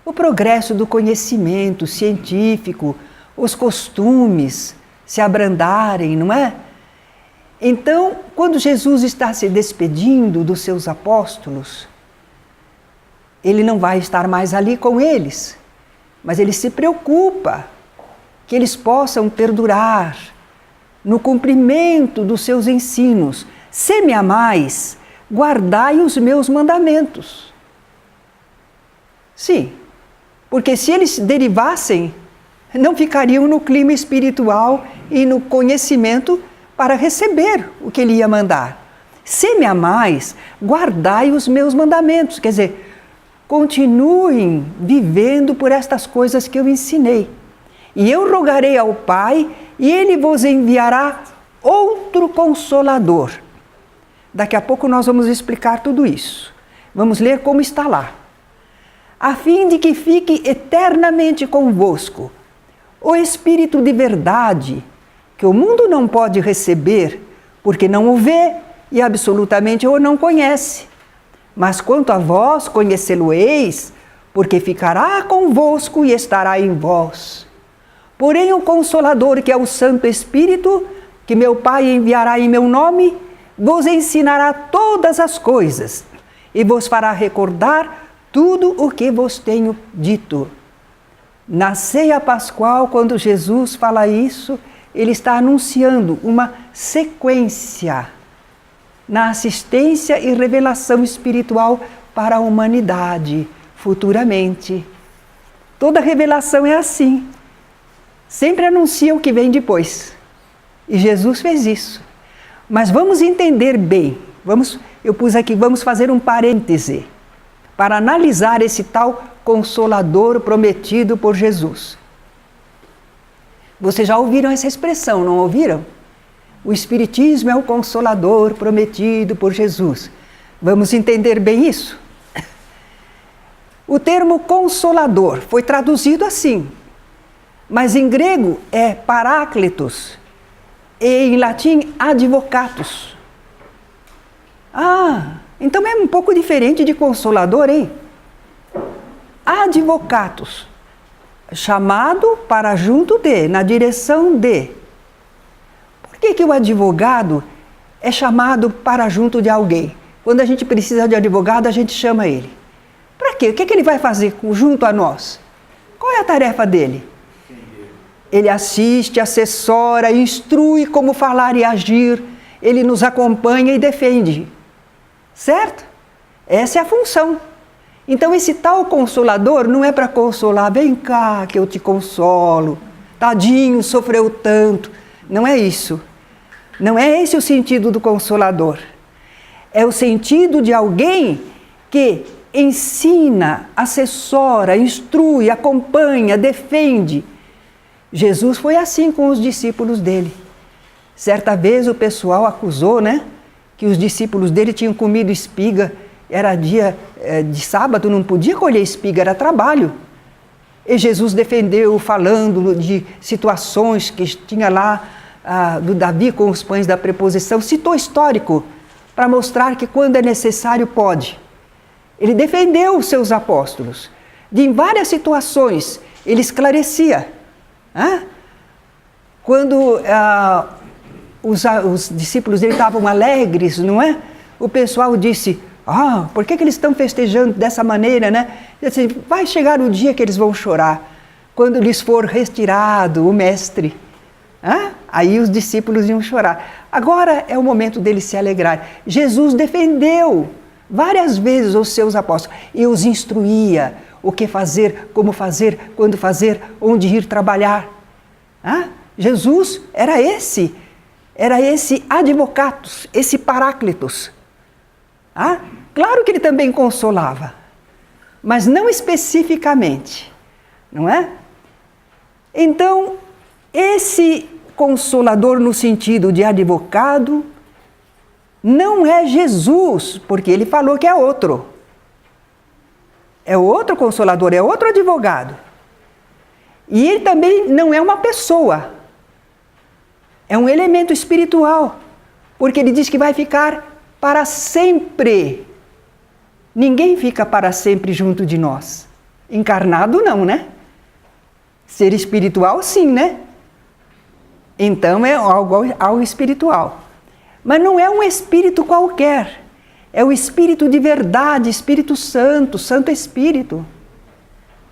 o progresso do conhecimento científico, os costumes se abrandarem, não é? Então, quando Jesus está se despedindo dos seus apóstolos, ele não vai estar mais ali com eles, mas ele se preocupa que eles possam perdurar no cumprimento dos seus ensinos. Se me amais, guardai os meus mandamentos. Sim, porque se eles derivassem, não ficariam no clima espiritual e no conhecimento para receber o que ele ia mandar. Se me amais, guardai os meus mandamentos. Quer dizer, continuem vivendo por estas coisas que eu ensinei. E eu rogarei ao Pai, e Ele vos enviará outro Consolador. Daqui a pouco nós vamos explicar tudo isso. Vamos ler como está lá. A fim de que fique eternamente convosco o Espírito de verdade, que o mundo não pode receber, porque não o vê e absolutamente o não conhece. Mas quanto a vós, conhecê-lo-eis, porque ficará convosco e estará em vós. Porém, o Consolador, que é o Santo Espírito, que meu Pai enviará em meu nome, vos ensinará todas as coisas e vos fará recordar tudo o que vos tenho dito. Na ceia pascual, quando Jesus fala isso, ele está anunciando uma sequência na assistência e revelação espiritual para a humanidade, futuramente. Toda revelação é assim. Sempre anuncia o que vem depois. E Jesus fez isso. Mas vamos entender bem. Eu pus aqui, vamos fazer um parêntese para analisar esse tal Consolador prometido por Jesus. Vocês já ouviram essa expressão, não ouviram? O Espiritismo é o Consolador prometido por Jesus. Vamos entender bem isso? O termo Consolador foi traduzido assim, mas em grego é Paráclitos e em latim Advocatus. Então é um pouco diferente de Consolador, hein? Advocatus, chamado para junto de, na direção de. Por que o advogado é chamado para junto de alguém. Quando a gente precisa de advogado, a gente chama ele. Para quê? O que ele vai fazer junto a nós? Qual é a tarefa dele? Ele assiste, assessora, instrui como falar e agir. Ele nos acompanha e defende. Certo? Essa é a função. Então esse tal consolador não é para consolar, vem cá que eu te consolo, tadinho, sofreu tanto. Não é isso. Não é esse o sentido do consolador. É o sentido de alguém que ensina, assessora, instrui, acompanha, defende. Jesus foi assim com os discípulos dele. Certa vez o pessoal acusou, que os discípulos dele tinham comido espiga. Era dia de sábado, não podia colher espiga, era trabalho. E Jesus defendeu, falando de situações que tinha lá do Davi com os pães da preposição. Citou histórico, para mostrar que quando é necessário, pode. Ele defendeu os seus apóstolos. Em várias situações, ele esclarecia. Quando os discípulos dele estavam alegres, não é? O pessoal disse, por que eles estão festejando dessa maneira, Disse, vai chegar o dia que eles vão chorar, quando lhes for retirado o mestre. Aí os discípulos iam chorar. Agora é o momento deles se alegrarem. Jesus defendeu várias vezes os seus apóstolos e os instruía o que fazer, como fazer, quando fazer, onde ir trabalhar. Jesus era esse advocatus, esse paráclitos. Claro que ele também consolava, mas não especificamente, não é? Então, esse consolador no sentido de advogado não é Jesus, porque ele falou que é outro. É outro consolador, é outro advogado. E ele também não é uma pessoa. É um elemento espiritual, porque ele diz que vai ficar para sempre. Ninguém fica para sempre junto de nós. Encarnado não, Ser espiritual sim, Então é algo espiritual. Mas não é um espírito qualquer. É o Espírito de verdade, Espírito Santo, Santo Espírito.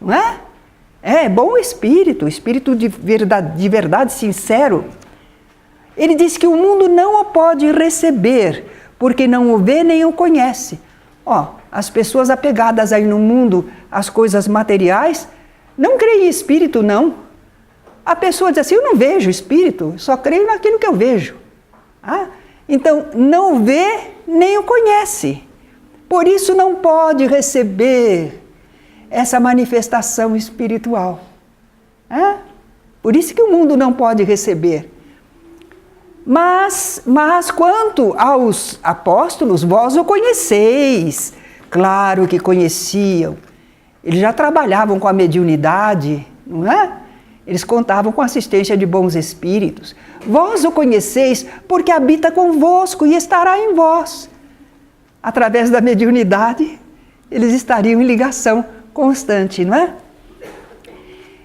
Não é? É bom espírito, espírito de verdade sincero. Ele diz que o mundo não o pode receber, porque não o vê nem o conhece. As pessoas apegadas aí no mundo, às coisas materiais, não creem em espírito, não. A pessoa diz assim, eu não vejo espírito, só creio naquilo que eu vejo. Então, não vê nem o conhece. Por isso não pode receber essa manifestação espiritual. Por isso que o mundo não pode receber. Mas quanto aos apóstolos, vós o conheceis. Claro que conheciam. Eles já trabalhavam com a mediunidade, não é? Eles contavam com a assistência de bons espíritos. Vós o conheceis porque habita convosco e estará em vós. Através da mediunidade, eles estariam em ligação constante, não é?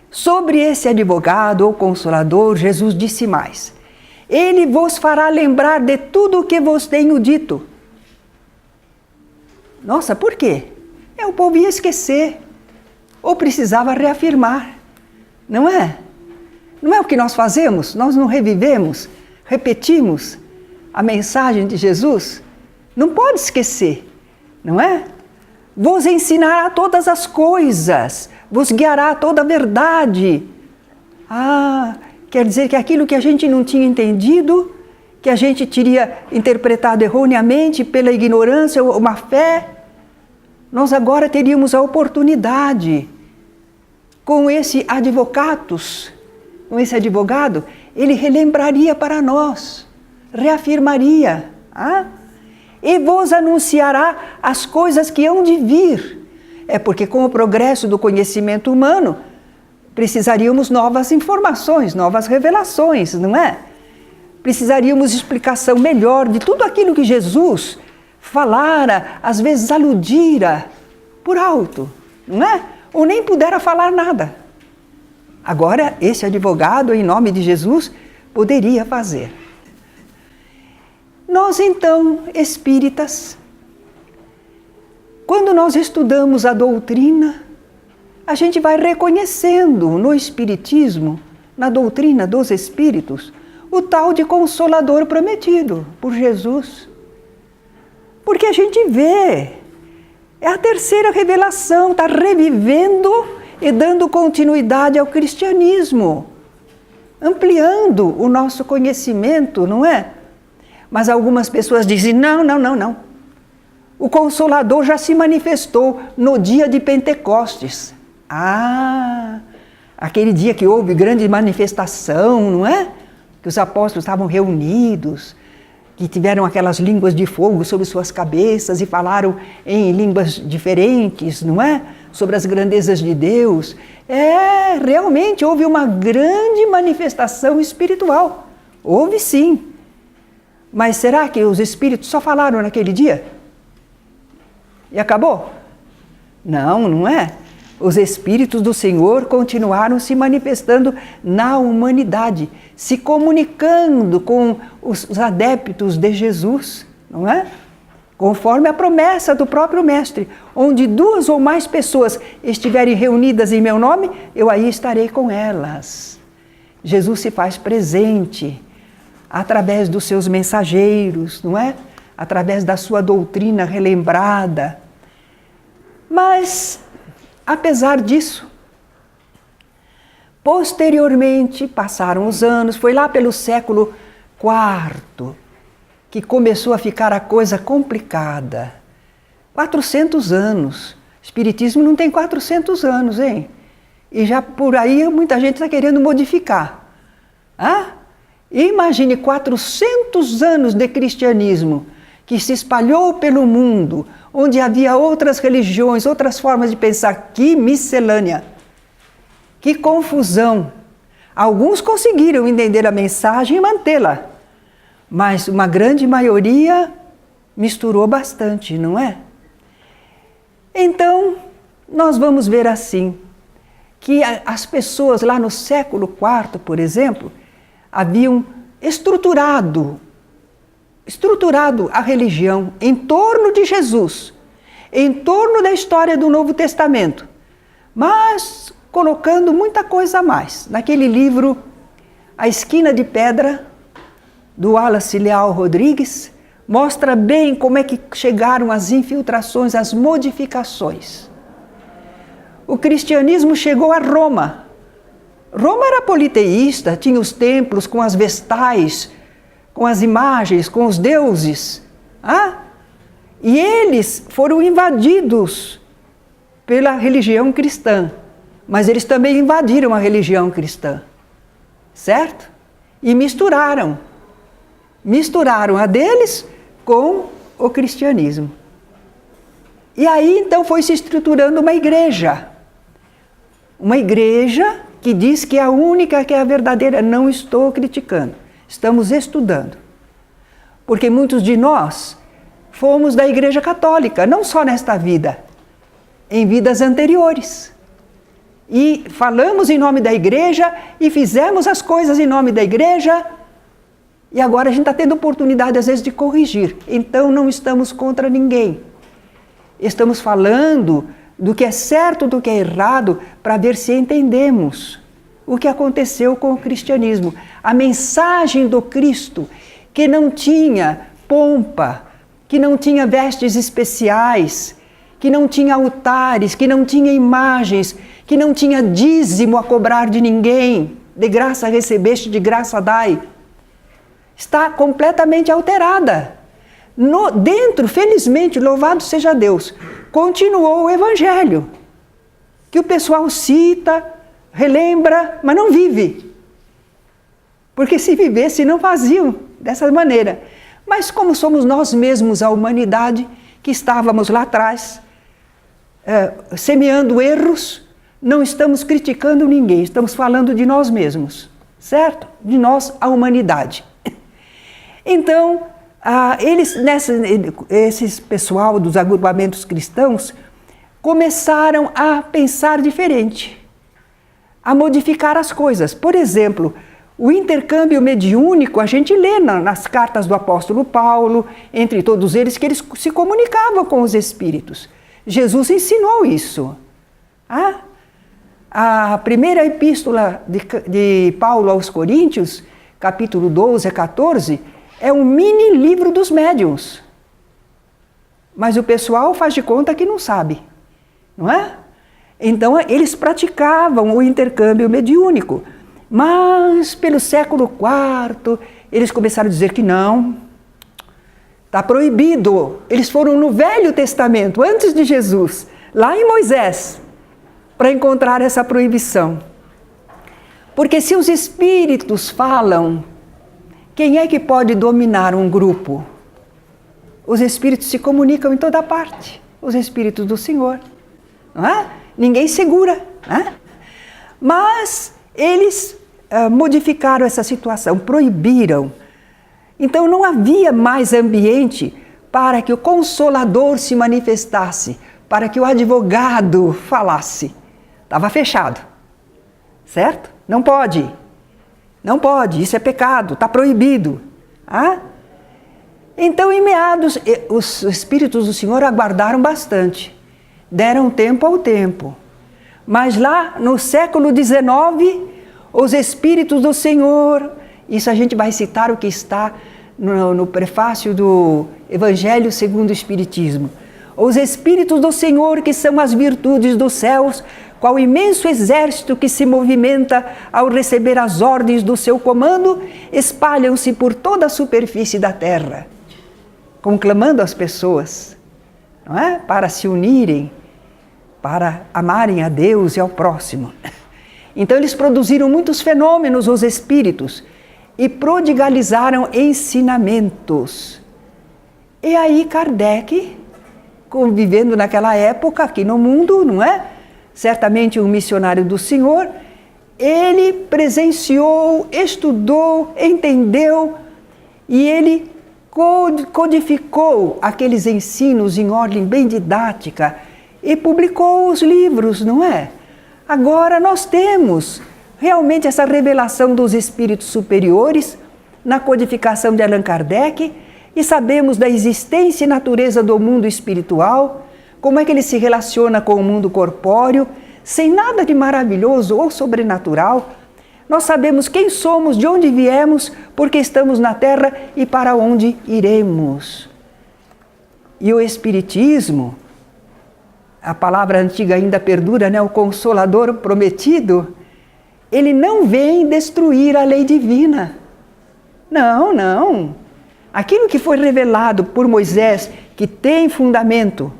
Sobre esse advogado ou consolador, Jesus disse mais. Ele vos fará lembrar de tudo o que vos tenho dito. Nossa, por quê? O povo ia esquecer. Ou precisava reafirmar. Não é? Não é o que nós fazemos? Nós não revivemos, repetimos a mensagem de Jesus? Não pode esquecer, não é? Vos ensinará todas as coisas, vos guiará a toda a verdade. Quer dizer que aquilo que a gente não tinha entendido, que a gente teria interpretado erroneamente pela ignorância ou má fé, nós agora teríamos a oportunidade, com esse advocatus, com esse advogado, ele relembraria para nós, reafirmaria, e vos anunciará as coisas que hão de vir. Porque com o progresso do conhecimento humano, precisaríamos novas informações, novas revelações, não é? Precisaríamos explicação melhor de tudo aquilo que Jesus falara, às vezes aludira por alto, não é? Ou nem pudera falar nada. Agora, esse advogado, em nome de Jesus, poderia fazer. nós então, espíritas, quando nós estudamos a doutrina, a gente vai reconhecendo no Espiritismo, na doutrina dos Espíritos, o tal de Consolador prometido por Jesus. Porque a gente vê, é a terceira revelação, está revivendo e dando continuidade ao cristianismo, ampliando o nosso conhecimento, não é? Mas algumas pessoas dizem, não. O Consolador já se manifestou no dia de Pentecostes. Aquele dia que houve grande manifestação, não é? Que os apóstolos estavam reunidos, que tiveram aquelas línguas de fogo sobre suas cabeças e falaram em línguas diferentes, não é? Sobre as grandezas de Deus. Realmente houve uma grande manifestação espiritual. Houve sim. Mas será que os espíritos só falaram naquele dia? E acabou? Não é? Os Espíritos do Senhor continuaram se manifestando na humanidade, se comunicando com os adeptos de Jesus, não é? Conforme a promessa do próprio Mestre, onde 2 ou mais pessoas estiverem reunidas em meu nome, eu aí estarei com elas. Jesus se faz presente através dos seus mensageiros, não é? Através da sua doutrina relembrada. Mas, apesar disso, posteriormente, passaram os anos, foi lá pelo século IV que começou a ficar a coisa complicada. 400 anos. O Espiritismo não tem 400 anos, hein? E já por aí muita gente está querendo modificar. Imagine 400 anos de cristianismo que se espalhou pelo mundo, onde havia outras religiões, outras formas de pensar. Que miscelânea! Que confusão! Alguns conseguiram entender a mensagem e mantê-la, mas uma grande maioria misturou bastante, não é? Então, nós vamos ver assim, que as pessoas lá no século IV, por exemplo, haviam estruturado a religião em torno de Jesus, em torno da história do Novo Testamento, mas colocando muita coisa a mais. Naquele livro, A Esquina de Pedra, do Wallace Leal Rodrigues, mostra bem como é que chegaram as infiltrações, as modificações. O cristianismo chegou a Roma. Roma era politeísta, tinha os templos com as vestais, com as imagens, com os deuses. E eles foram invadidos pela religião cristã, mas eles também invadiram a religião cristã, certo? E misturaram a deles com o cristianismo. E aí então foi se estruturando uma igreja que diz que é a única, que é a verdadeira. Não estou criticando, estamos estudando. Porque muitos de nós fomos da Igreja Católica, não só nesta vida, em vidas anteriores. E falamos em nome da igreja e fizemos as coisas em nome da igreja, e agora a gente está tendo oportunidade às vezes de corrigir. Então não estamos contra ninguém. Estamos falando do que é certo, do que é errado, para ver se entendemos o que aconteceu com o cristianismo. A mensagem do Cristo, que não tinha pompa, que não tinha vestes especiais, que não tinha altares, que não tinha imagens, que não tinha dízimo a cobrar de ninguém, de graça recebeste, de graça dai, está completamente alterada. Dentro, felizmente, louvado seja Deus, continuou o Evangelho, que o pessoal cita, relembra, mas não vive. Porque se vivesse, não faziam dessa maneira. Mas como somos nós mesmos, a humanidade, que estávamos lá atrás, semeando erros, não estamos criticando ninguém, estamos falando de nós mesmos, certo? De nós, a humanidade. Então, esses pessoal dos agrupamentos cristãos começaram a pensar diferente, a modificar as coisas. Por exemplo, O intercâmbio mediúnico, a gente lê nas cartas do apóstolo Paulo, entre todos eles, que eles se comunicavam com os espíritos. Jesus ensinou isso. A primeira epístola de Paulo aos Coríntios, capítulo 12 a 14, é um mini livro dos médiuns. Mas o pessoal faz de conta que não sabe, não é? Então, eles praticavam o intercâmbio mediúnico. Mas, pelo século IV, eles começaram a dizer que não, está proibido. Eles foram no Velho Testamento, antes de Jesus, lá em Moisés, para encontrar essa proibição. Porque se os espíritos falam, quem é que pode dominar um grupo? Os espíritos se comunicam em toda parte, os espíritos do Senhor. Não é? Ninguém segura. Não é? Mas eles modificaram essa situação, proibiram. Então não havia mais ambiente para que o Consolador se manifestasse, para que o advogado falasse. Estava fechado, certo? Não pode, não pode, isso é pecado, está proibido. Então, em meados, os Espíritos do Senhor aguardaram bastante, deram tempo ao tempo. Mas lá no século XIX, os Espíritos do Senhor, isso a gente vai citar o que está no prefácio do Evangelho segundo o Espiritismo. Os Espíritos do Senhor, que são as virtudes dos céus, qual imenso exército que se movimenta ao receber as ordens do seu comando, espalham-se por toda a superfície da terra, conclamando as pessoas, não é? Para se unirem, para amarem a Deus e ao próximo. Então eles produziram muitos fenômenos, os espíritos, e prodigalizaram ensinamentos. E aí Kardec, convivendo naquela época aqui no mundo, não é? Certamente um missionário do Senhor, ele presenciou, estudou, entendeu e ele codificou aqueles ensinos em ordem bem didática e publicou os livros, não é? Agora nós temos realmente essa revelação dos espíritos superiores na codificação de Allan Kardec e sabemos da existência e natureza do mundo espiritual, como é que ele se relaciona com o mundo corpóreo, sem nada de maravilhoso ou sobrenatural. Nós sabemos quem somos, de onde viemos, porque estamos na Terra e para onde iremos. E o Espiritismo, a palavra antiga ainda perdura, né? O Consolador prometido, ele não vem destruir a lei divina. Não, não. Aquilo que foi revelado por Moisés, que tem fundamento,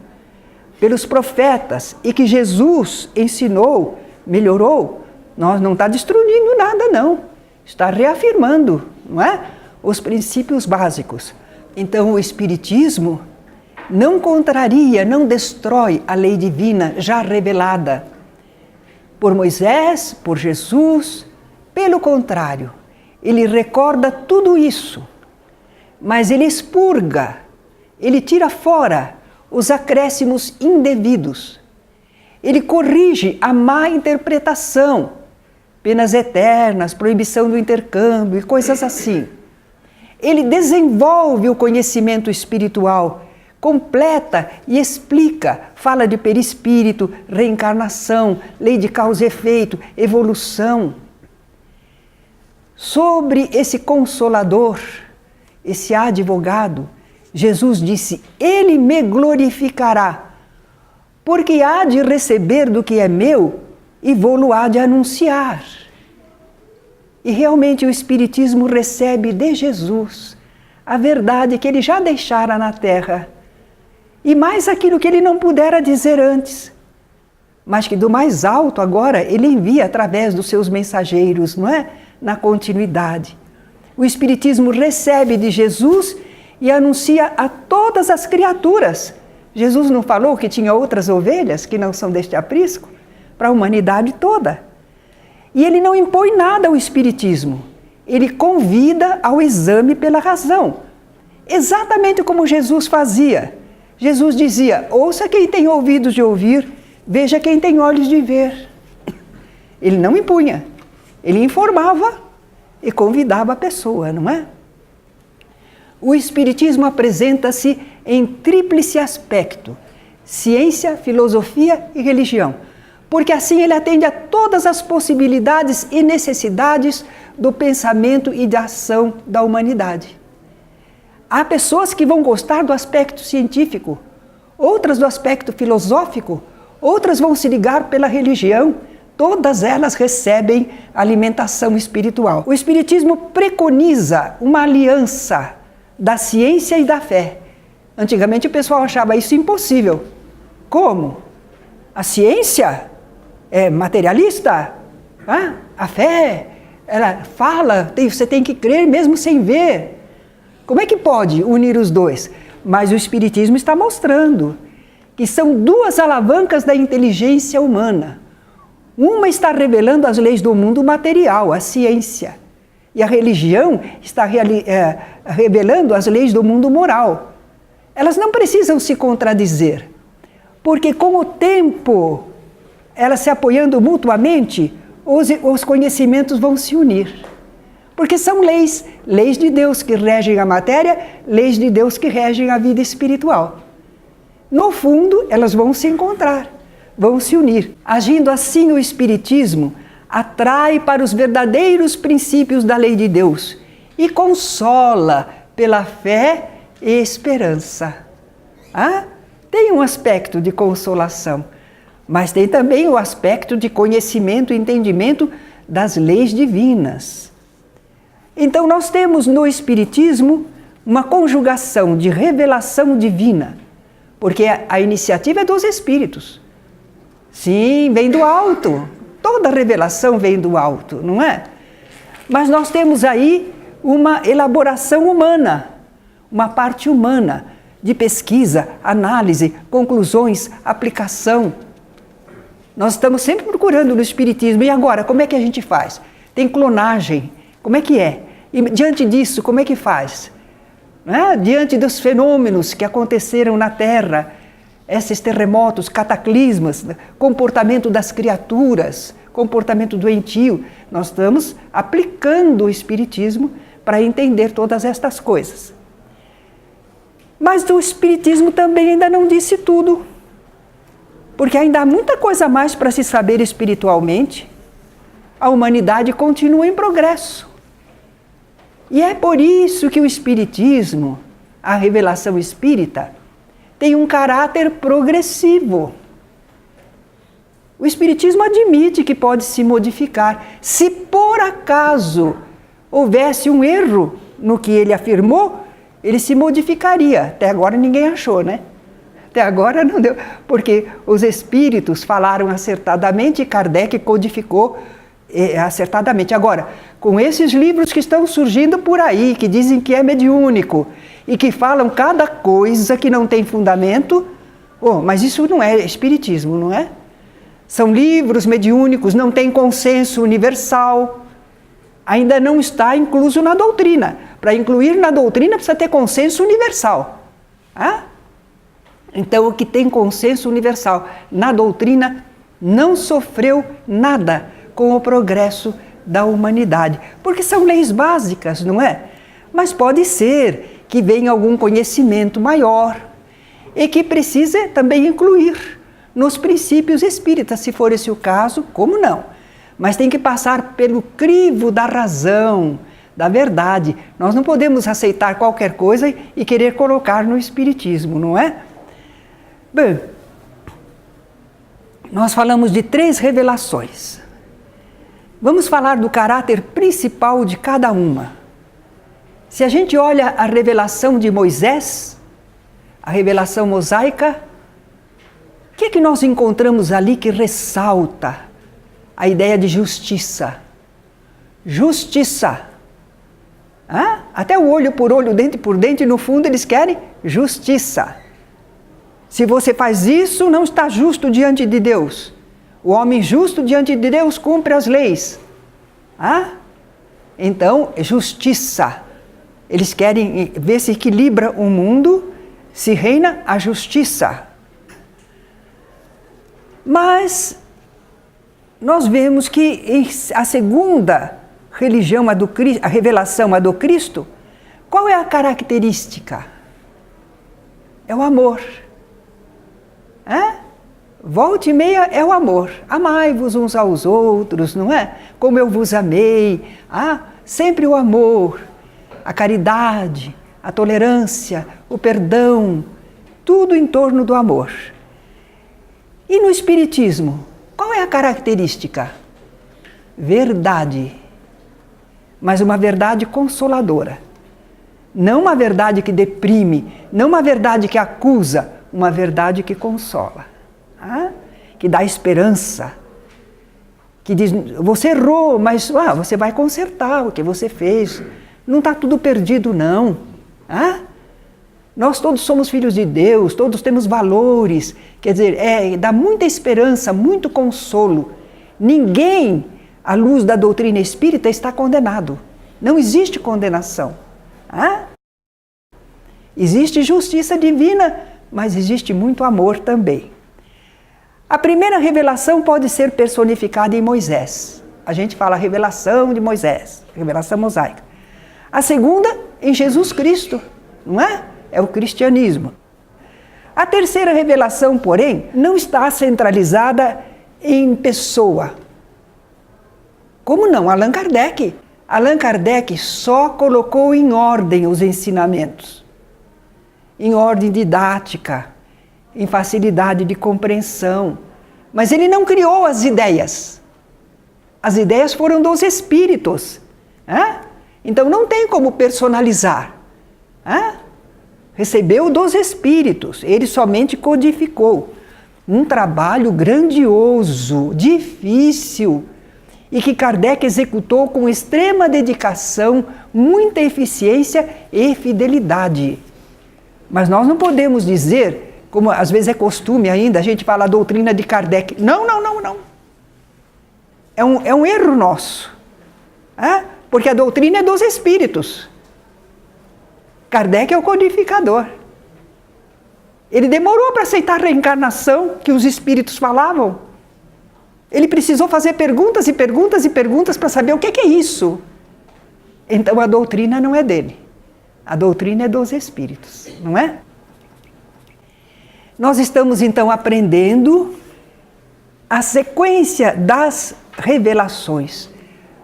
pelos profetas e que Jesus ensinou, melhorou, nós não está destruindo nada, não. Está reafirmando, não é? Os princípios básicos. Então o Espiritismo não contraria, não destrói a lei divina já revelada por Moisés, por Jesus. Pelo contrário, ele recorda tudo isso, mas ele expurga, ele tira fora os acréscimos indevidos. Ele corrige a má interpretação, penas eternas, proibição do intercâmbio e coisas assim. Ele desenvolve o conhecimento espiritual, completa e explica, fala de perispírito, reencarnação, lei de causa e efeito, evolução. Sobre esse Consolador, esse advogado, Jesus disse, ele me glorificará, porque há de receber do que é meu e vou-lo há de anunciar. E realmente o Espiritismo recebe de Jesus a verdade que ele já deixara na terra, e mais aquilo que ele não pudera dizer antes, mas que do mais alto agora ele envia através dos seus mensageiros, não é? Na continuidade. O Espiritismo recebe de Jesus e anuncia a todas as criaturas. Jesus não falou que tinha outras ovelhas que não são deste aprisco? Para a humanidade toda. E ele não impõe nada ao Espiritismo. Ele convida ao exame pela razão. Exatamente como Jesus fazia. Jesus dizia, ouça quem tem ouvidos de ouvir, veja quem tem olhos de ver. Ele não impunha. Ele informava e convidava a pessoa, não é? O Espiritismo apresenta-se em tríplice aspecto: ciência, filosofia e religião, porque assim ele atende a todas as possibilidades e necessidades do pensamento e da ação da humanidade. Há pessoas que vão gostar do aspecto científico, outras do aspecto filosófico, outras vão se ligar pela religião, todas elas recebem alimentação espiritual. O Espiritismo preconiza uma aliança da ciência e da fé. Antigamente o pessoal achava isso impossível. Como? A ciência é materialista? A fé, ela fala, você tem que crer mesmo sem ver. Como é que pode unir os dois? Mas o Espiritismo está mostrando que são duas alavancas da inteligência humana. Uma está revelando as leis do mundo material, a ciência. E a religião está revelando as leis do mundo moral. Elas não precisam se contradizer, porque com o tempo, elas se apoiando mutuamente, os conhecimentos vão se unir. Porque são leis de Deus que regem a matéria, leis de Deus que regem a vida espiritual. No fundo, elas vão se encontrar, vão se unir. Agindo assim, o Espiritismo atrai para os verdadeiros princípios da lei de Deus e consola pela fé e esperança. Tem um aspecto de consolação, mas tem também o aspecto de conhecimento e entendimento das leis divinas. Então nós temos no Espiritismo uma conjugação de revelação divina, porque a iniciativa é dos Espíritos. Sim, vem do alto. Toda revelação vem do alto, não é? Mas nós temos aí uma elaboração humana, uma parte humana de pesquisa, análise, conclusões, aplicação. Nós estamos sempre procurando no Espiritismo. E agora, como é que a gente faz? Tem clonagem. Como é que é? E diante disso, como é que faz? Diante dos fenômenos que aconteceram na Terra, esses terremotos, cataclismas, comportamento das criaturas, comportamento doentio, nós estamos aplicando o Espiritismo para entender todas estas coisas. Mas o Espiritismo também ainda não disse tudo, porque ainda há muita coisa a mais para se saber espiritualmente. A humanidade continua em progresso. E é por isso que o Espiritismo, a revelação espírita, tem um caráter progressivo. O Espiritismo admite que pode se modificar. Se por acaso houvesse um erro no que ele afirmou, ele se modificaria. Até agora ninguém achou, né? Até agora não deu, porque os espíritos falaram acertadamente e Kardec codificou acertadamente. Agora, com esses livros que estão surgindo por aí, que dizem que é mediúnico e que falam cada coisa que não tem fundamento, mas isso não é espiritismo, não é? São livros mediúnicos, não tem consenso universal, ainda não está incluso na doutrina. Para incluir na doutrina precisa ter consenso universal. Então, o que tem consenso universal na doutrina não sofreu nada com o progresso da humanidade, porque são leis básicas, não é? Mas pode ser que venha algum conhecimento maior e que precise também incluir nos princípios espíritas, se for esse o caso, como não? Mas tem que passar pelo crivo da razão, da verdade. Nós não podemos aceitar qualquer coisa e querer colocar no Espiritismo, não é? Bem, nós falamos de 3 revelações. Vamos falar do caráter principal de cada uma. Se a gente olha a revelação de Moisés, a revelação mosaica, o que é que nós encontramos ali que ressalta a ideia de justiça? Justiça. Até o olho por olho, dente por dente, no fundo eles querem justiça. Se você faz isso, não está justo diante de Deus. O homem justo diante de Deus cumpre as leis. Então, justiça. Eles querem ver se equilibra o mundo, se reina a justiça. Mas nós vemos que a segunda religião, a revelação, a do Cristo, qual é a característica? É o amor. Volta e meia é o amor. Amai-vos uns aos outros, não é? Como eu vos amei. Sempre o amor, a caridade, a tolerância, o perdão, tudo em torno do amor. E no Espiritismo, qual é a característica? Verdade. Mas uma verdade consoladora. Não uma verdade que deprime, não uma verdade que acusa, uma verdade que consola, que dá esperança, que diz, você errou, mas você vai consertar o que você fez, não está tudo perdido não. Nós todos somos filhos de Deus, todos temos valores, quer dizer, dá muita esperança, muito consolo. Ninguém, à luz da doutrina espírita, está condenado. Não existe condenação. Existe justiça divina, mas existe muito amor também. A primeira revelação pode ser personificada em Moisés. A gente fala revelação de Moisés, revelação mosaica. A segunda, em Jesus Cristo, não é? É o cristianismo. A terceira revelação, porém, não está centralizada em pessoa. Como não? Allan Kardec. Allan Kardec só colocou em ordem os ensinamentos. Em ordem didática, em facilidade de compreensão. Mas ele não criou as ideias. As ideias foram dos espíritos. Então não tem como personalizar. Recebeu dos espíritos, ele somente codificou. Um trabalho grandioso, difícil, e que Kardec executou com extrema dedicação, muita eficiência e fidelidade. Mas nós não podemos dizer, como às vezes é costume ainda, a gente fala a doutrina de Kardec. Não. É um erro nosso. Porque a doutrina é dos espíritos. Kardec é o codificador. Ele demorou para aceitar a reencarnação que os espíritos falavam. Ele precisou fazer perguntas e perguntas e perguntas para saber o que é isso. Então a doutrina não é dele. A doutrina é dos espíritos, não é? Nós estamos então aprendendo a sequência das revelações.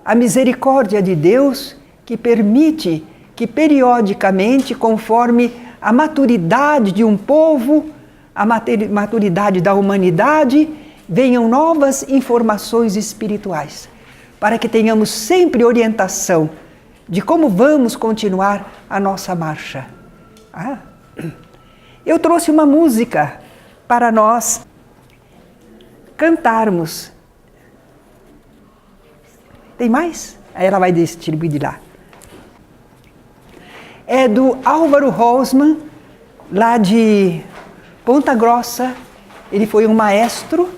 A misericórdia de Deus que permite que periodicamente, conforme a maturidade de um povo, a maturidade da humanidade, venham novas informações espirituais, para que tenhamos sempre orientação de como vamos continuar a nossa marcha. Eu trouxe uma música para nós cantarmos. Tem mais? Aí ela vai distribuir de lá. É do Álvaro Rosman, lá de Ponta Grossa. Ele foi um maestro.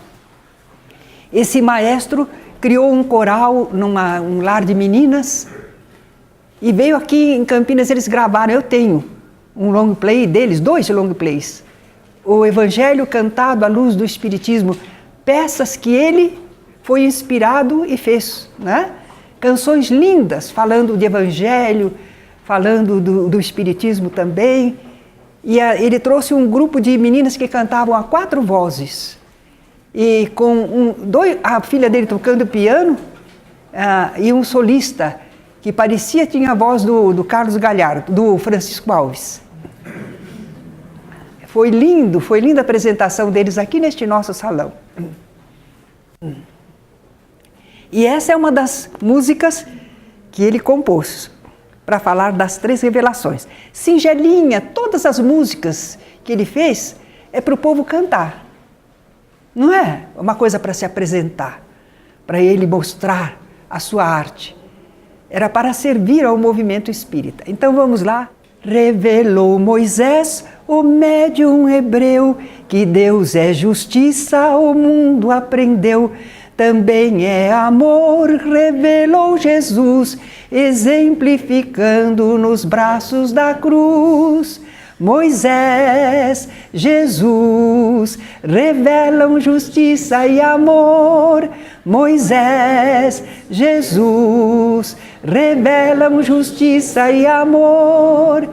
Esse maestro criou um coral num lar de meninas e veio aqui em Campinas, eles gravaram, eu tenho um long play deles, 2 long plays. O Evangelho cantado à luz do Espiritismo, peças que ele foi inspirado e fez, né? Canções lindas, falando de Evangelho, falando do Espiritismo também. E ele trouxe um grupo de meninas que cantavam a 4 vozes. E com a filha dele tocando piano e um solista que tinha a voz do Carlos Galhardo, do Francisco Alves. Foi linda a apresentação deles aqui neste nosso salão. E essa é uma das músicas que ele compôs para falar das 3 revelações. Singelinha, todas as músicas que ele fez é para o povo cantar. Não é uma coisa para se apresentar, para ele mostrar a sua arte. Era para servir ao movimento espírita. Então vamos lá. Revelou Moisés, o médium hebreu, que Deus é justiça, o mundo aprendeu. Também é amor, revelou Jesus, exemplificando nos braços da cruz. Moisés, Jesus, revelam justiça e amor. Moisés, Jesus, revelam justiça e amor.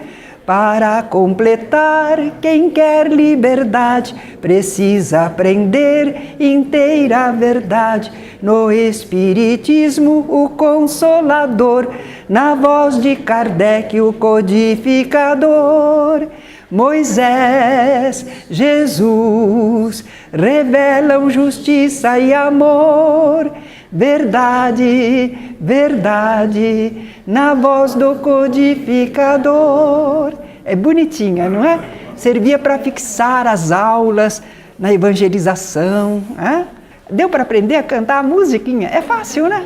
Para completar, quem quer liberdade precisa aprender inteira verdade. No Espiritismo, o Consolador, na voz de Kardec, o codificador. Moisés, Jesus, revelam justiça e amor. Verdade, verdade, na voz do codificador. É bonitinha, não é? Servia para fixar as aulas na evangelização. Hein? Deu para aprender a cantar a musiquinha? É fácil, né?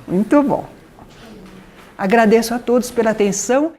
Muito bom. Agradeço a todos pela atenção.